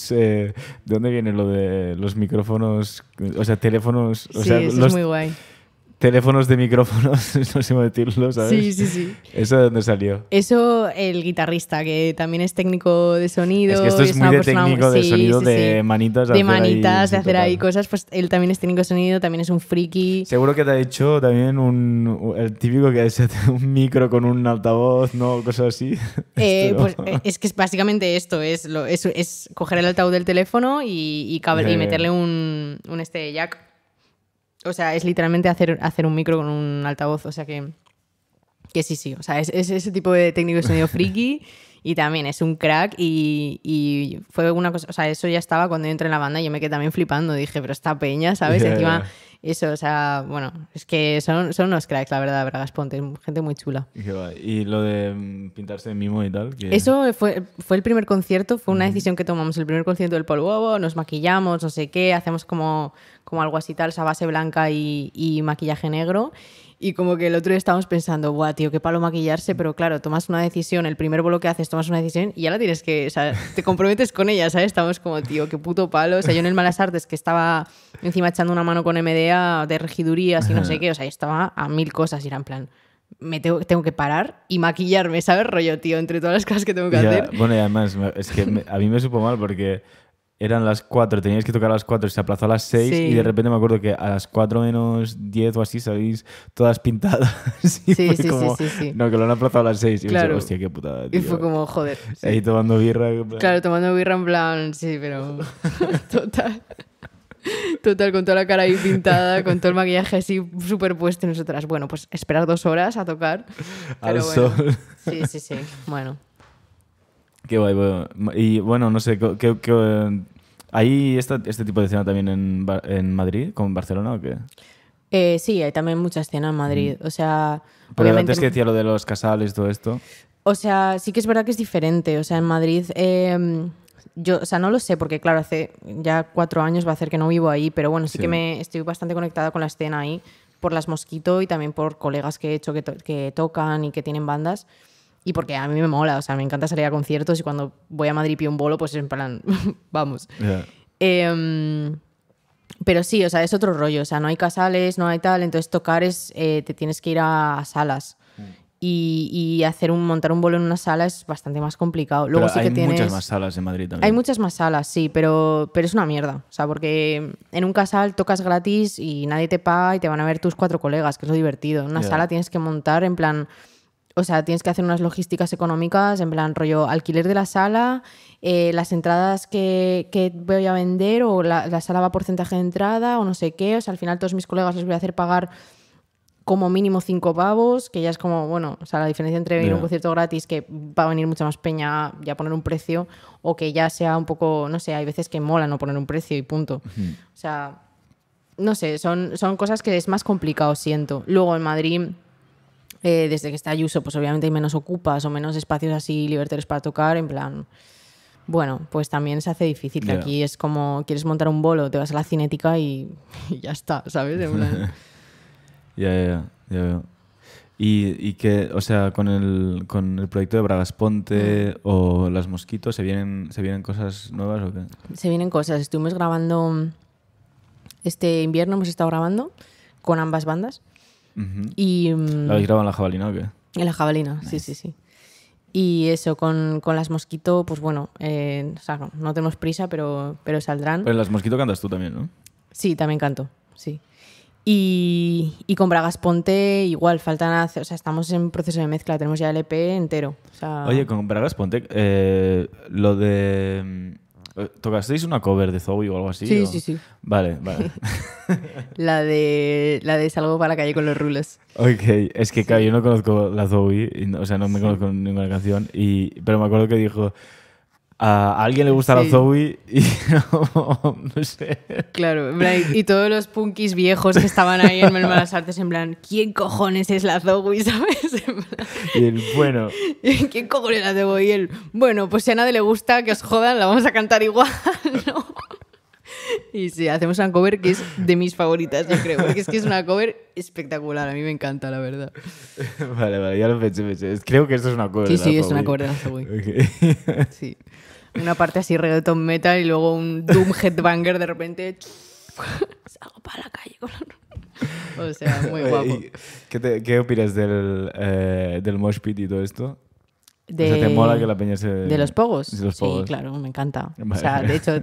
¿de dónde viene lo de los micrófonos? O sea, teléfonos... O sí, sea, eso es muy guay. Teléfonos de micrófonos, no sé cómo decirlo, ¿sabes? Sí. ¿Eso de dónde salió? Eso, el guitarrista, que también es técnico de sonido. Es que esto es muy de técnico de sonido, de manitas. De manitas, de hacer ahí cosas. Pues él también es técnico de sonido, también es un friki. Seguro que te ha hecho también el típico que es un micro con un altavoz, ¿no? Cosas así. Pues es que es básicamente esto, es coger el altavoz del teléfono y meterle un jack. O sea, es literalmente hacer un micro con un altavoz. O sea que sí. O sea, es ese tipo de técnico de sonido friki y también es un crack y fue una cosa... O sea, eso ya estaba cuando yo entré en la banda y yo me quedé también flipando. Dije, pero esta peña, ¿sabes? Encima Eso, o sea, bueno, es que son unos cracks, la verdad, Bragas Ponte, gente muy chula. Y lo de pintarse de mimo y tal. Eso fue el primer concierto, fue una decisión que tomamos. El primer concierto del Polvovo, nos maquillamos, no sé qué, hacemos como algo así tal, esa base blanca y maquillaje negro. Y como que el otro día estábamos pensando, buah, tío, qué palo maquillarse, pero claro, tomas una decisión, el primer bolo que haces, tomas una decisión y ya la tienes que, o sea, te comprometes con ella, ¿sabes? Estamos como, tío, qué puto palo. O sea, yo en el Malas Artes que estaba encima echando una mano con MDA de regidurías y no sé qué, o sea, yo estaba a 1000 cosas y era en plan, tengo que parar y maquillarme, ¿sabes? Rollo, tío, entre todas las cosas que tengo que hacer. Bueno, y además, es que a mí me supo mal porque eran las 4, teníais que tocar a las 4 y se aplazó a las 6 y de repente me acuerdo que a las 4 menos 10 o así salís todas pintadas. Y sí. No, que lo han aplazado a las 6 y claro. Pensé, hostia, qué putada, tío. Y fue como, joder. Sí. Ahí tomando birra. Claro, tomando birra en plan, sí, pero Total, con toda la cara ahí pintada, con todo el maquillaje así superpuesto y nosotras, bueno, pues esperar 2 horas a tocar. Al sol. Sí, bueno. Qué guay, bueno. Y bueno, no sé, ¿hay este tipo de escena también en Madrid, como en Barcelona o qué? Sí, hay también mucha escena en Madrid. O sea, pero obviamente antes que decía lo de los casales, todo esto. O sea, sí que es verdad que es diferente. O sea, en Madrid, yo, o sea, no lo sé, porque claro, hace ya 4 años va a hacer que no vivo ahí, pero bueno, sí que estoy bastante conectada con la escena ahí, por las Mosquito y también por colegas que he hecho que tocan y que tienen bandas. Y porque a mí me mola, o sea, me encanta salir a conciertos y cuando voy a Madrid y pido un bolo, pues en plan, vamos. Yeah. Pero sí, o sea, es otro rollo, o sea, no hay casales, no hay tal, entonces tocar te tienes que ir a salas. Y montar un bolo en una sala es bastante más complicado. Luego pero sí que hay muchas más salas en Madrid también. Hay muchas más salas, sí, pero es una mierda. O sea, porque en un casal tocas gratis y nadie te paga y te van a ver tus 4 colegas, que es lo divertido. En una sala tienes que montar en plan... O sea, tienes que hacer unas logísticas económicas, en plan rollo alquiler de la sala, las entradas que voy a vender o la sala va a porcentaje de entrada o no sé qué. O sea, al final todos mis colegas les voy a hacer pagar como mínimo 5 pavos, que ya es como, bueno, o sea, la diferencia entre ir a un concierto gratis, que va a venir mucha más peña, ya poner un precio, o que ya sea un poco, no sé, hay veces que mola no poner un precio y punto. O sea, no sé, son cosas que es más complicado, siento. Luego en Madrid... desde que está Ayuso, pues obviamente hay menos ocupas o menos espacios así libertarios para tocar, en plan... Bueno, pues también se hace difícil, que aquí es como, quieres montar un bolo, te vas a la Cinética y ya está, ¿sabes? En plan... Ya veo. Y que, o sea, con el proyecto de Bragas Ponte o Las Mosquitos, ¿se vienen cosas nuevas o qué? Se vienen cosas. Estuvimos grabando... Este invierno hemos estado grabando con ambas bandas. Y, ¿la habéis grabado en La Jabalina o qué? En La Jabalina, nice. Sí. Y eso, con Las Mosquito, pues bueno, o sea, no tenemos prisa, pero saldrán. Pero en Las Mosquito cantas tú también, ¿no? Sí, también canto, sí. Y con Bragas Ponte igual, o sea, estamos en proceso de mezcla, tenemos ya el EP entero. O sea... Oye, con Bragas Ponte, lo de... ¿tocasteis una cover de Zoe o algo así? Sí, sí. Vale. la de Salgo para la calle con los rulos. Ok, es que claro, yo no conozco la Zoe, o sea, no me conozco ninguna canción, pero me acuerdo que dijo... A alguien le gusta la Zoe y no sé. Claro, y todos los punkis viejos que estaban ahí en Malas Artes en plan, ¿quién cojones es la Zoe? ¿Sabes? Y el bueno. ¿Quién cojones es la Zoe? Y el bueno, pues si a nadie le gusta, que os jodan, la vamos a cantar igual, ¿no? Y sí, hacemos una cover que es de mis favoritas, yo creo, porque es que es una cover espectacular, a mí me encanta, la verdad. Vale, ya lo pensé. Creo que esto es una cover. Sí, es una cover de la Zoe. Okay. Sí. Una parte así reggaeton metal y luego un doom headbanger de repente. Salgo para la calle con o sea, muy guapo. ¿Qué opinas del mosh pit y todo esto? O sea, ¿te mola que la peña se... ¿De los pogos? Sí, claro, me encanta. Vale. O sea, de hecho,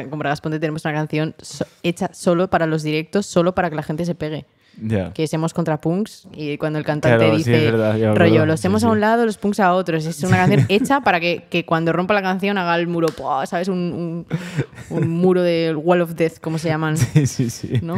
con Bragas Ponte tenemos una canción hecha solo para los directos, solo para que la gente se pegue. Yeah. Que somos contra punks y cuando el cantante dice, sí, es verdad, rollo, los hemos a un lado, los punks a otros. Es una canción hecha para que cuando rompa la canción haga el muro, ¿sabes? Un muro del Wall of Death, como se llaman. Sí. ¿No?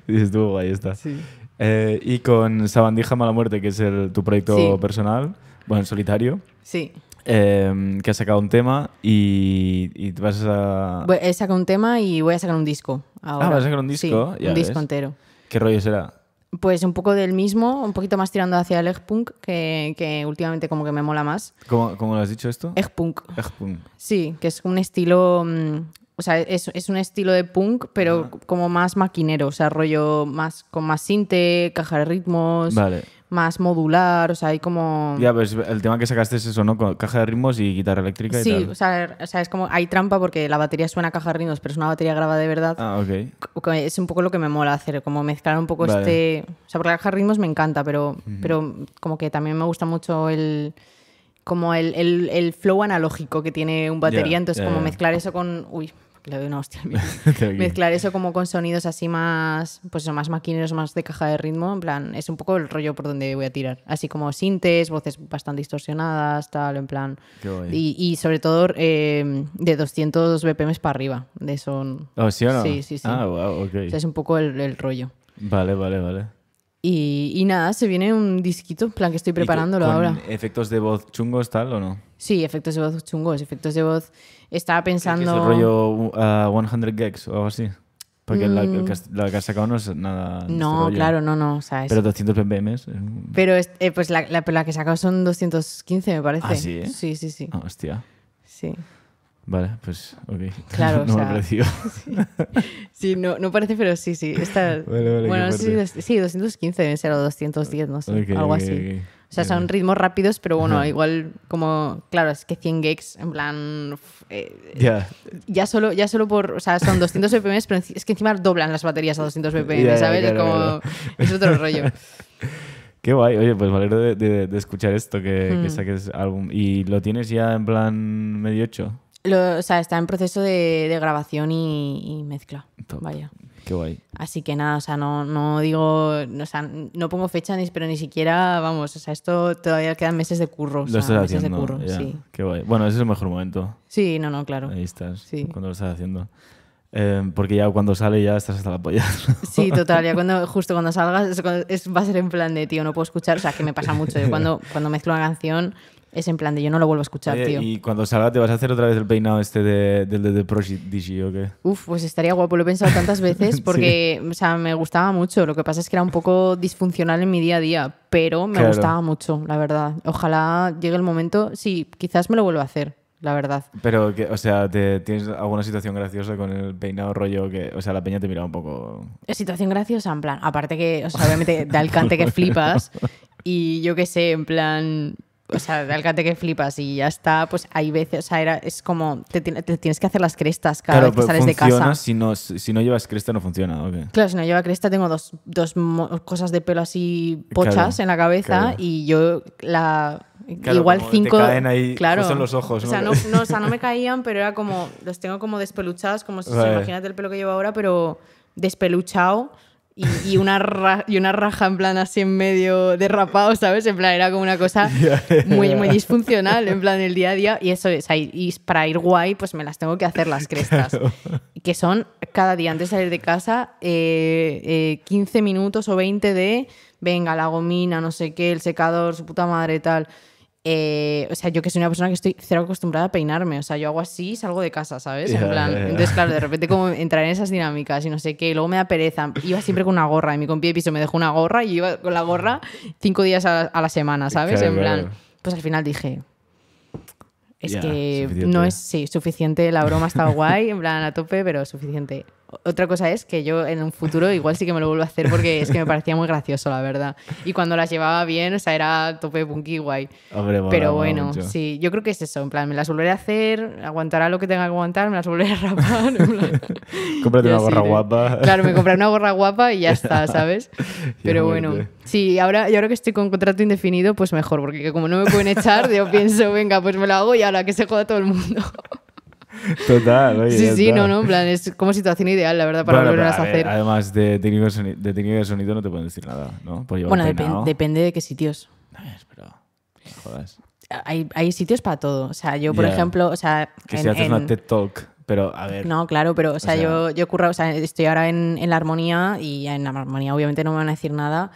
Dices tú, ahí está. Sí. Y con Sabandija Mala Muerte, que es tu proyecto personal, bueno, en solitario. Sí. Que has sacado un tema y te vas a... He sacado un tema y voy a sacar un disco ahora. ¿Vas a sacar un disco? Sí, un disco entero. ¿Qué rollo será? Pues un poco del mismo, un poquito más tirando hacia el Egg-Punk, que últimamente como que me mola más. ¿Cómo lo has dicho esto? Egg-Punk. Egg-Punk. Sí, que es un estilo... o sea, es un estilo de punk, pero como más maquinero. O sea, rollo más con más sinte, caja de ritmos, más modular. O sea, hay como... Ya, pues el tema que sacaste es eso, ¿no? Con caja de ritmos y guitarra eléctrica y tal. Sí, o sea, es como... Hay trampa porque la batería suena a caja de ritmos, pero es una batería grabada de verdad. Ah, ok. Es un poco lo que me mola hacer, como mezclar un poco O sea, porque la caja de ritmos me encanta, pero como que también me gusta mucho el flow analógico que tiene un batería, entonces como mezclar eso con... Uy, le doy una hostia al mío. Mezclar eso como con sonidos así más, pues eso, más maquineros, más de caja de ritmo, en plan, es un poco el rollo por donde voy a tirar. Así como sintes, voces bastante distorsionadas, tal, en plan... Qué guay. Y sobre todo de 200 BPM para arriba, de eso... ¿Oh, sí o no? Sí. Ah, wow, ok. O sea, es un poco el rollo. Vale. Y nada, se viene un disquito, en plan que estoy preparándolo ahora. ¿Con efectos de voz chungos tal o no? Sí, efectos de voz chungos, efectos de voz... Estaba pensando... ¿Qué es el rollo 100 gags o algo así? Porque la que has sacado no es nada... No, claro, no. O sea, pero 200 ppm. Pero pues la que he sacado son 215, me parece. ¿Ah, sí? Sí. Oh, hostia. Sí. Vale, pues ok. Claro, no o sea, me ha parecido. Sí, no parece, pero sí. Está... Vale, bueno, sí, 215 debe ser, o 210, no sé, algo así. Okay. O sea, son ritmos rápidos, pero bueno, igual como... Claro, es que 100 gigs, en plan... Ya solo por... O sea, son 200 BPM, pero es que encima doblan las baterías a 200 BPM, ¿sabes? Claro, es como... Claro. Es otro rollo. Qué guay. Oye, pues me alegro de escuchar esto, que saques álbum. ¿Y lo tienes ya en plan medio hecho? O sea, está en proceso de grabación y mezcla. Top. Vaya. Qué guay. Así que nada, o sea, no digo... O sea, no pongo fecha, pero ni siquiera... Vamos, o sea, esto todavía quedan meses de curro. Lo estás haciendo. Meses de curro, sí. Qué guay. Bueno, ese es el mejor momento. Sí, no, claro. Ahí estás, sí. Cuando lo estás haciendo. Porque ya cuando sale ya estás hasta la polla. Sí, total. Ya justo cuando salgas va a ser en plan de, tío, no puedo escuchar. O sea, que me pasa mucho. Yo cuando mezclo una canción... Es en plan de yo no lo vuelvo a escuchar, tío. ¿Y cuando salga te vas a hacer otra vez el peinado este de Prodigy o qué? Uf, pues estaría guapo. Lo he pensado tantas veces porque o sea, me gustaba mucho. Lo que pasa es que era un poco disfuncional en mi día a día, pero me gustaba mucho, la verdad. Ojalá llegue el momento. Sí, quizás me lo vuelva a hacer, la verdad. Pero, o sea, ¿tienes alguna situación graciosa con el peinado rollo que... O sea, la peña te mira un poco... Situación graciosa, en plan... Aparte que, o sea, obviamente da el cante que flipas y yo qué sé, en plan... O sea, de alcate que flipas y ya está, pues hay veces, o sea, es como te tienes que hacer las crestas cada vez que sales de casa. Si no llevas cresta no funciona, ¿ok? Claro, si no lleva cresta tengo dos cosas de pelo así pochas en la cabeza y yo igual 5... Te caen ahí justo en los ojos, ¿no? O sea, no me caían, pero era como, los tengo como despeluchados, como si imagínate el pelo que llevo ahora, pero despeluchado. Y una raja en plan así en medio derrapado, ¿sabes? En plan era como una cosa muy, muy disfuncional en plan el día a día y eso es, y para ir guay pues me las tengo que hacer las crestas, claro. Que son cada día antes de salir de casa 15 minutos o 20 de venga la gomina, no sé qué, el secador, su puta madre tal. O sea, yo que soy una persona que estoy cero acostumbrada a peinarme, o sea, yo hago así y salgo de casa, ¿sabes? En plan, entonces claro, de repente como entrar en esas dinámicas y no sé qué, y luego me da pereza, iba siempre con una gorra y mi compi de piso me dejó una gorra y iba con la gorra 5 días a la semana, ¿sabes? Claro, en plan, pues al final dije es que suficiente. No es suficiente, la broma está guay, en plan a tope, pero suficiente. Otra cosa es que yo en un futuro igual sí que me lo vuelvo a hacer porque es que me parecía muy gracioso, la verdad. Y cuando las llevaba bien, o sea, era tope punky guay. Hombre, pero bueno, mucho. Sí, yo creo que es eso. En plan, me las volveré a hacer, aguantará lo que tenga que aguantar, me las volveré a rapar. Cómprate una gorra guapa. Claro, me compraré una gorra guapa y ya está, ¿sabes? Pero bueno, sí, y ahora que estoy con contrato indefinido, pues mejor, porque como no me pueden echar, yo pienso, venga, pues me lo hago y ahora que se joda todo el mundo. Total, oye. Sí, no, en plan, es como situación ideal, la verdad, para volverlas a hacer. Además de técnica de sonido no te pueden decir nada, ¿no? Bueno, depende de qué sitios. Pero, no jodas. Hay sitios para todo. O sea, yo, por ejemplo, o sea... Que si haces una TED Talk, pero a ver... No, claro, pero, o sea, yo curro, o sea, estoy ahora en la armonía y en la armonía obviamente no me van a decir nada,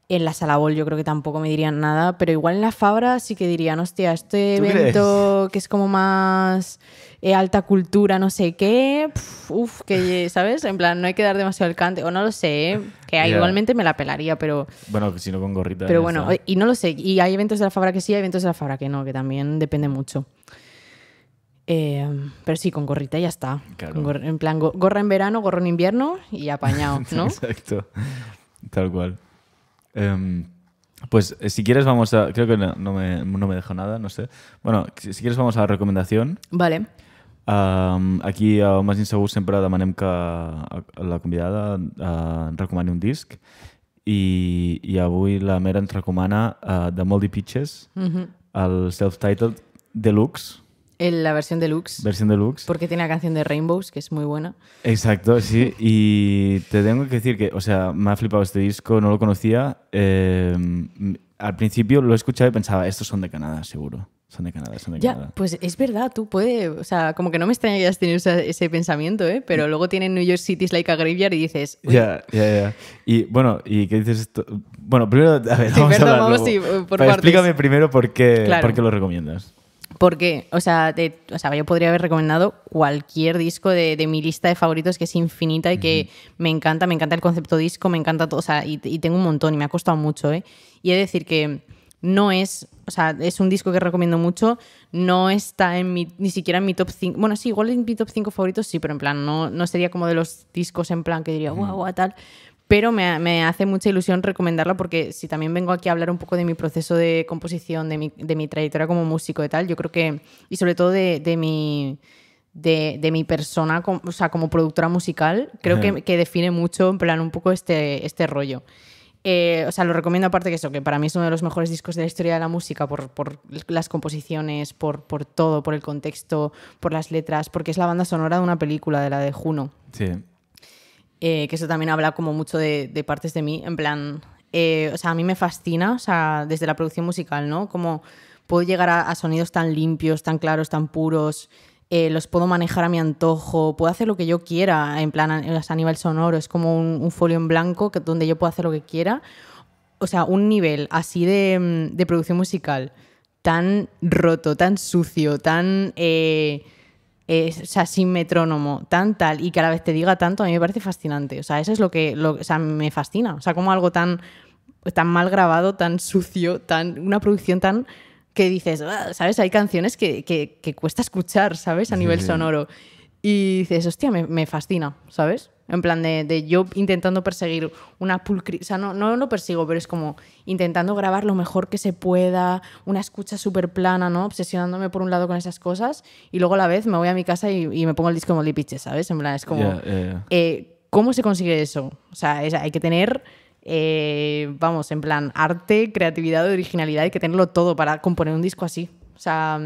En la Salabol yo creo que tampoco me dirían nada, pero igual en la Fabra sí que dirían, hostia, este evento que es como más alta cultura, no sé qué, que, ¿sabes? En plan, no hay que dar demasiado el cante, o no lo sé, que igualmente me la pelaría, pero... Bueno, si no con gorrita. Pero bueno, y no lo sé, y hay eventos de la Fabra que sí, hay eventos de la Fabra que no, que también depende mucho. Pero sí, con gorrita ya está. Claro. En plan, gorra en verano, gorro en invierno y apañado, ¿no? Exacto, tal cual. Pues si quieres vamos a... Creo que no me dejo nada, no sé. Bueno, si quieres vamos a la recomendación. Vale. Aquí a Más Insegur sempre demanem que la convidada recomani un disc i avui la Mer ens recomana The Moldy Peaches, el self-titled Deluxe. La versión deluxe. Versión deluxe. Porque tiene la canción de Rainbows, que es muy buena. Exacto, sí. Y te tengo que decir que, o sea, me ha flipado este disco, no lo conocía. Al principio lo he escuchado y pensaba, estos son de Canadá, seguro. Son de Canadá. Ya, pues es verdad, tú puedes... O sea, como que no me extraña que hayas tenido ese pensamiento, ¿eh? Pero luego tienen New York City's Like a Graveyard y dices... Ya. Y bueno, ¿y qué dices esto? Bueno, primero, a ver, vamos a hablar luego. Por partes. Explícame primero por qué lo recomiendas. Porque, o sea, yo podría haber recomendado cualquier disco de mi lista de favoritos, que es infinita y que me encanta el concepto disco, me encanta todo, o sea, y tengo un montón y me ha costado mucho, ¿eh? Y he de decir que no es, o sea, es un disco que recomiendo mucho, no está ni siquiera en mi top 5, bueno, sí, igual en mi top 5 favoritos sí, pero en plan, no sería como de los discos en plan que diría, guau, tal... Pero me hace mucha ilusión recomendarla porque si también vengo aquí a hablar un poco de mi proceso de composición, de mi trayectoria como músico y tal, yo creo que, y sobre todo de mi persona, o sea, como productora musical, creo que define mucho, en plan, un poco este rollo. O sea, lo recomiendo aparte que eso, que para mí es uno de los mejores discos de la historia de la música por las composiciones, por todo, por el contexto, por las letras, porque es la banda sonora de una película, de la de Juno. Sí. Que eso también habla como mucho de partes de mí, en plan, o sea, a mí me fascina, o sea, desde la producción musical, ¿no? Como puedo llegar a sonidos tan limpios, tan claros, tan puros, los puedo manejar a mi antojo, puedo hacer lo que yo quiera, en plan, a nivel sonoro, es como un folio en blanco donde yo puedo hacer lo que quiera. O sea, un nivel así de producción musical tan roto, tan sucio, tan... o sea, sin metrónomo, tan tal, y que a la vez te diga tanto, a mí me parece fascinante. O sea, eso es lo que o sea, me fascina. O sea, como algo tan mal grabado, tan sucio, una producción tan... que dices, ¿sabes? Hay canciones que cuesta escuchar, ¿sabes? A nivel sonoro. Y dices, hostia, me fascina, ¿sabes? En plan de yo intentando perseguir una pulcritud, o sea, no lo persigo, pero es como intentando grabar lo mejor que se pueda, una escucha súper plana, ¿no? Obsesionándome por un lado con esas cosas y luego a la vez me voy a mi casa y me pongo el disco de Moldy Peaches, ¿sabes? En plan, es como... ¿Cómo se consigue eso? O sea, hay que tener... vamos, en plan, arte, creatividad, originalidad, hay que tenerlo todo para componer un disco así. O sea,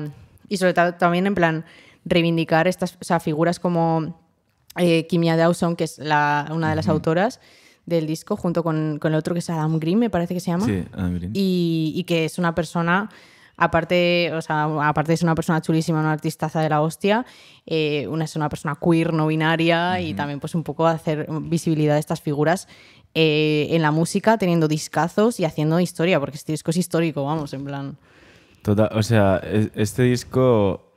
y sobre todo también en plan reivindicar estas, o sea, figuras como Kimia Dawson, que es una de las autoras del disco, junto con el otro que es Adam Green, me parece que se llama. Sí, Adam Green. Y que es una persona... Aparte de ser una persona chulísima, una artistaza de la hostia, es una persona queer, no binaria, y también pues un poco hacer visibilidad de estas figuras en la música, teniendo discazos y haciendo historia, porque este disco es histórico, vamos, en plan... Total, o sea, este disco...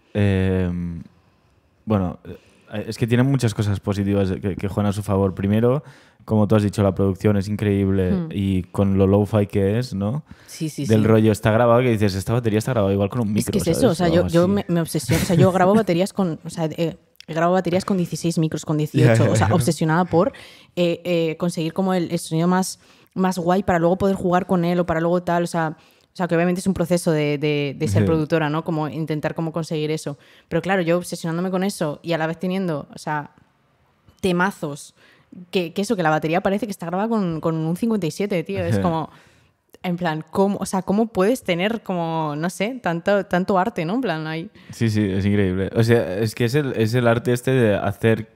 bueno, es que tiene muchas cosas positivas que juegan a su favor. Primero, como tú has dicho, la producción es increíble y con lo lo-fi que es, ¿no? Sí. Del rollo está grabado que dices, esta batería está grabada igual con un micro. Es que es eso, o sea, yo me obsesiono, o sea, yo grabo baterías con, o sea, he grabado baterías con 16 micros, con 18, o sea, obsesionada por conseguir como el sonido más guay para luego poder jugar con él o para luego tal, o sea, que obviamente es un proceso de ser productora, ¿no? Como intentar cómo conseguir eso. Pero claro, yo obsesionándome con eso y a la vez teniendo, o sea, temazos, que la batería parece que está grabada con un 57, tío. Es como, en plan, ¿cómo puedes tener como, no sé, tanto arte, ¿no? En plan, ahí... Sí, es increíble. O sea, es que es el arte este de hacer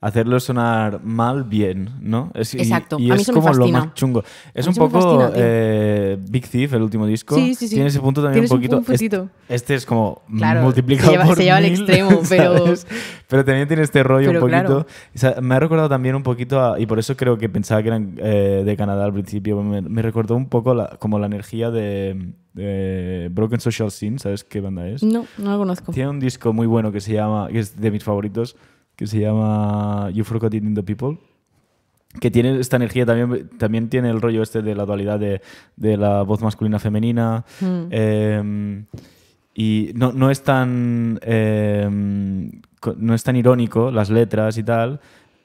hacerlo sonar mal bien, ¿no? Exacto, y a mí es eso me como fascina. lo más chungo. Es un poco Big Thief, el último disco. Sí. Tiene ese punto también un poquito. Este es como multiplicado por se lleva al mil, extremo, pero también tiene este rollo un poquito. Claro. O sea, me ha recordado también un poquito y por eso creo que pensaba que eran de Canadá al principio. Me recordó un poco como la energía de Broken Social Scene. ¿Sabes qué banda es? No lo conozco. Tiene un disco muy bueno que es de mis favoritos, que se llama You Forgot It in the People, que tiene esta energía, también tiene el rollo este de la dualidad de la voz masculina femenina. Y no es tan irónico las letras y tal,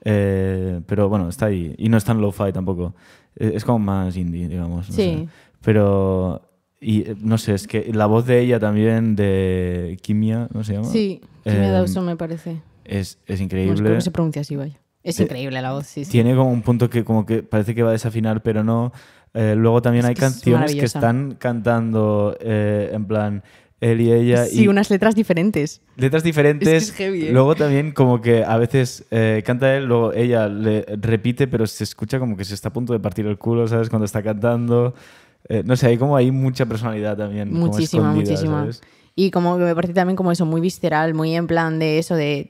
pero bueno, está ahí. Y no es tan lo-fi tampoco. Es como más indie, digamos. No sé. Pero... Y no sé, es que la voz de ella también, de Kimia, ¿no se llama? Sí, Kimia Dawson me parece. Es increíble. Bueno, creo que se pronuncia así, vaya. Es increíble la voz, sí. Tiene como un punto que como que parece que va a desafinar, pero no. Luego también hay canciones que están cantando en plan él y ella. Sí, unas letras diferentes. Letras diferentes. Es heavy, ¿eh? Luego también como que a veces canta él, luego ella le repite, pero se escucha como que se está a punto de partir el culo, ¿sabes? Cuando está cantando. No sé, hay mucha personalidad también. Muchísima. ¿sabes? Y como que me parece también como eso, muy visceral, muy en plan de eso, de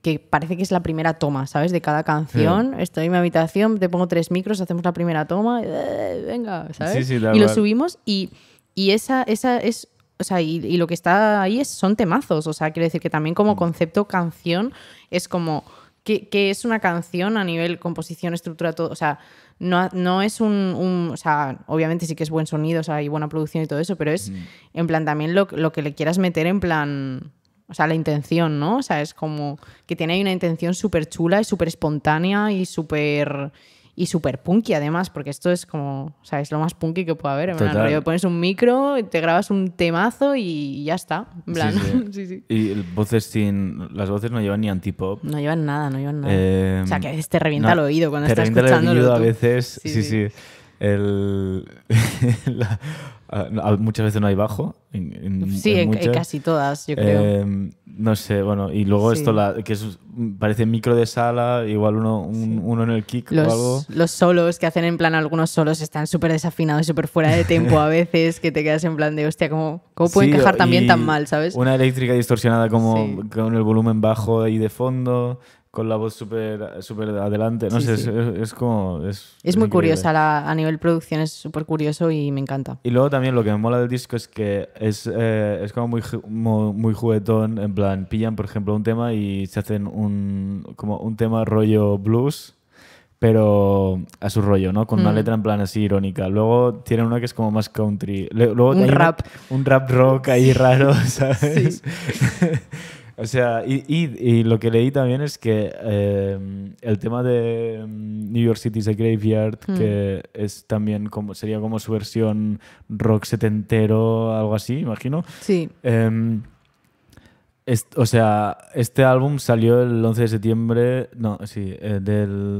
que parece que es la primera toma, ¿sabes? De cada canción. Sí. Estoy en mi habitación, te pongo 3 micros, hacemos la primera toma, venga, ¿sabes? Sí, y lo subimos y esa es... O sea, y lo que está ahí son temazos. O sea, quiero decir que también como concepto canción es como... que es una canción a nivel composición, estructura, todo. O sea, no es o sea, obviamente sí que es buen sonido, o sea, y buena producción y todo eso, pero es en plan también lo que le quieras meter en plan... O sea, la intención, ¿no? O sea, es como que tiene ahí una intención súper chula y súper espontánea y súper punky además, porque esto es como... O sea, es lo más punky que puede haber. En plan, rollo, pones un micro, te grabas un temazo y ya está. En plan, sí. Y las voces no llevan ni antipop. No llevan nada. O sea, que a veces te revienta el oído cuando estás escuchándolo. Te revienta el oído a veces, sí. Muchas veces no hay bajo. En casi todas, yo creo. No sé, bueno, y luego esto que parece micro de sala, igual uno en el kick o algo. Los solos que hacen en plan, algunos solos están súper desafinados, súper fuera de tempo a veces, que te quedas en plan de, hostia, ¿cómo pueden quejar también tan mal, ¿sabes? Una eléctrica distorsionada como con el volumen bajo ahí de fondo, con la voz súper adelante. No sé, es como... Es muy curiosa, a nivel producción es súper curioso y me encanta. Y luego también lo que me mola del disco es que es como muy juguetón, en plan, pillan por ejemplo un tema y se hacen como un tema rollo blues, pero a su rollo, ¿no? Con una letra en plan así irónica. Luego tienen una que es como más country. Luego un rap. Un rap rock ahí raro, ¿sabes? Sí. O sea, y lo que leí también es que el tema de New York City is a Graveyard, que es también sería como su versión rock setentero, algo así, imagino. Sí. O sea, este álbum salió el 11 de septiembre,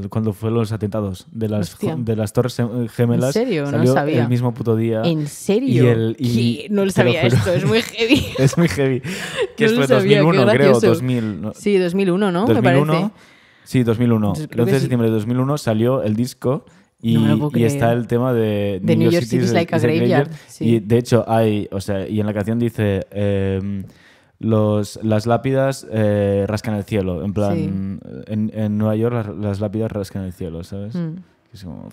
cuando fueron los atentados de las Torres Gemelas. ¿En serio? Salió no lo sabía. El mismo puto día. ¿En serio? No lo sabía esto, es muy heavy. Es muy heavy. Que no fue 2001, creo, 2000. ¿no? Sí, 2001, ¿no? 2001, me parece. Sí, 2001. El 11 de septiembre de 2001 salió el disco y está el tema de New York City is like a Graveyard. Sí. Y de hecho y en la canción dice... las lápidas rascan el cielo. En plan, en Nueva York las lápidas rascan el cielo, ¿sabes? Es como...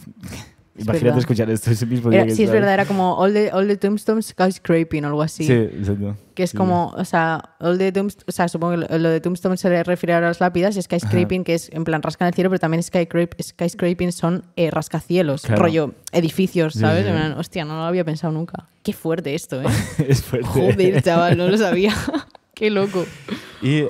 Imagínate escuchar esto ese mismo día. Sí, es verdad, era como All the Tombstones Skyscraping o algo así. Sí, exacto. Que es como, o sea, supongo que lo de Tombstones se refiere a las lápidas, y Skyscraping, que es en plan rascan el cielo, pero también Skyscraping son rascacielos, claro. Rollo edificios, ¿sabes? Sí. Hostia, no lo había pensado nunca. Qué fuerte esto, ¿eh? Es fuerte. Joder, chaval, no lo sabía. Qué loco. Y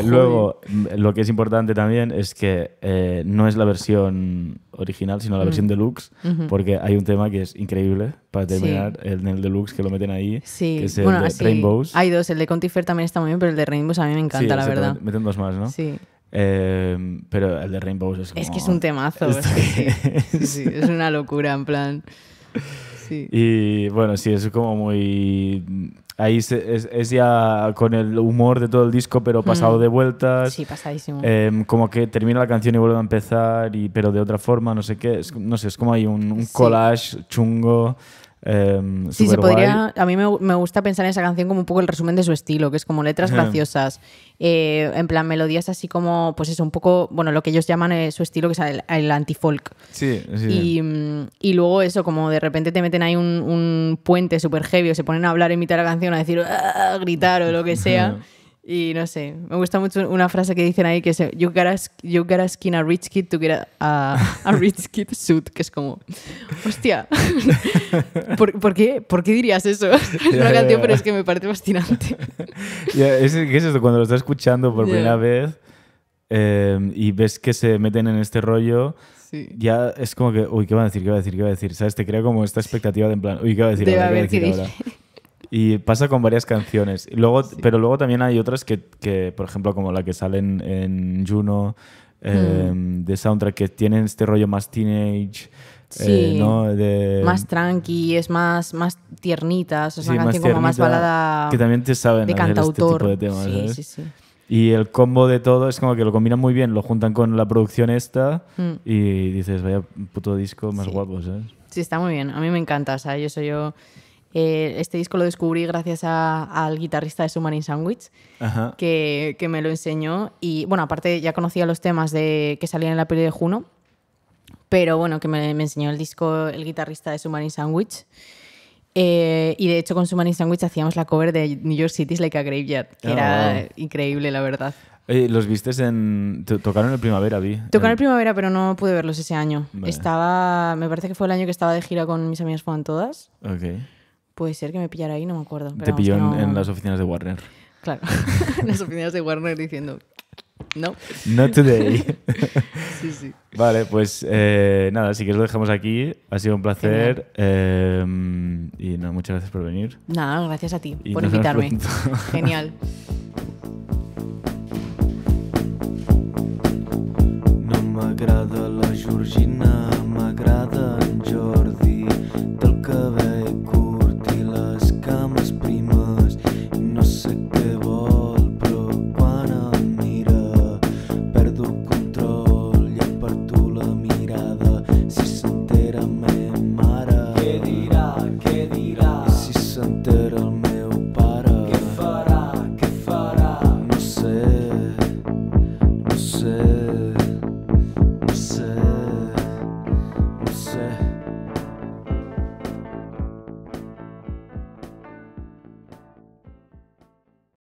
luego, lo que es importante también es que no es la versión original, sino la versión deluxe, porque hay un tema que es increíble para terminar, en el deluxe, que lo meten ahí, que es el de Rainbows. Hay dos, el de Contifer también está muy bien, pero el de Rainbows a mí me encanta, la verdad. Meten dos más, ¿no? Sí. Pero el de Rainbows es como... Es que es un temazo. Sí, es una locura, en plan... Sí. Y bueno, sí, es como muy... Ahí es ya con el humor de todo el disco, pero pasado de vueltas. Sí, pasadísimo. Como que termina la canción y vuelve a empezar, pero de otra forma, no sé qué. No sé, es como hay un collage chungo. Sí, se podría. A mí me gusta pensar en esa canción como un poco el resumen de su estilo, que es como letras graciosas, en plan melodías así como, pues eso, un poco, bueno, lo que ellos llaman su estilo, que es el anti-folk. Sí, sí. Y luego eso, como de repente te meten ahí un puente súper heavy, o se ponen a hablar en mitad de la canción, a decir, a gritar o lo que sea. Y no sé, me gusta mucho una frase que dicen ahí que es you gotta skin a rich kid to get a rich kid suit, que es como, hostia, ¿por qué dirías eso? Es una canción, pero es que me parece fascinante. ¿Qué es esto? Cuando lo estás escuchando por primera vez y ves que se meten en este rollo, ya es como que, uy, ¿qué va a decir? ¿Qué va a decir? ¿Qué va a decir? ¿Sabes? Te crea como esta expectativa de en plan, uy, ¿qué va a decir ahora? ¿Qué va a decir ahora? Y pasa con varias canciones. Pero luego también hay otras que, por ejemplo, como la que sale en Juno, de soundtrack, que tienen este rollo más teenage, ¿no? Más tranqui, es más tiernita, es una canción como más balada que también te saben de hacer cantautor. este tipo de temas, ¿sabes? Sí. Y el combo de todo es como que lo combinan muy bien, lo juntan con la producción esta y dices, vaya puto disco más guapo, ¿sabes? Sí, está muy bien. A mí me encanta, o sea, este disco lo descubrí gracias al guitarrista de Submarine Sandwich, que me lo enseñó. Y bueno, aparte ya conocía los temas que salían en la peli de Juno, pero bueno, que me enseñó el disco el guitarrista de Submarine Sandwich. Y de hecho con Submarine Sandwich hacíamos la cover de New York City's Like a Graveyard, que era increíble, la verdad. ¿Los viste tocaron en Primavera, vi? Tocaron en Primavera, pero no pude verlos ese año. Me parece que fue el año que estaba de gira con Mis amigas fueron todas. Ok. Puede ser que me pillara ahí, no me acuerdo. Te pilló en las oficinas de Warner. Claro, en las oficinas de Warner diciendo, no. Not today. Sí. Vale, pues nada, si quieres lo dejamos aquí. Ha sido un placer. Y nada, muchas gracias por venir. Nada, gracias a ti por invitarme. Genial. No m'agrada la Georgina, m'agrada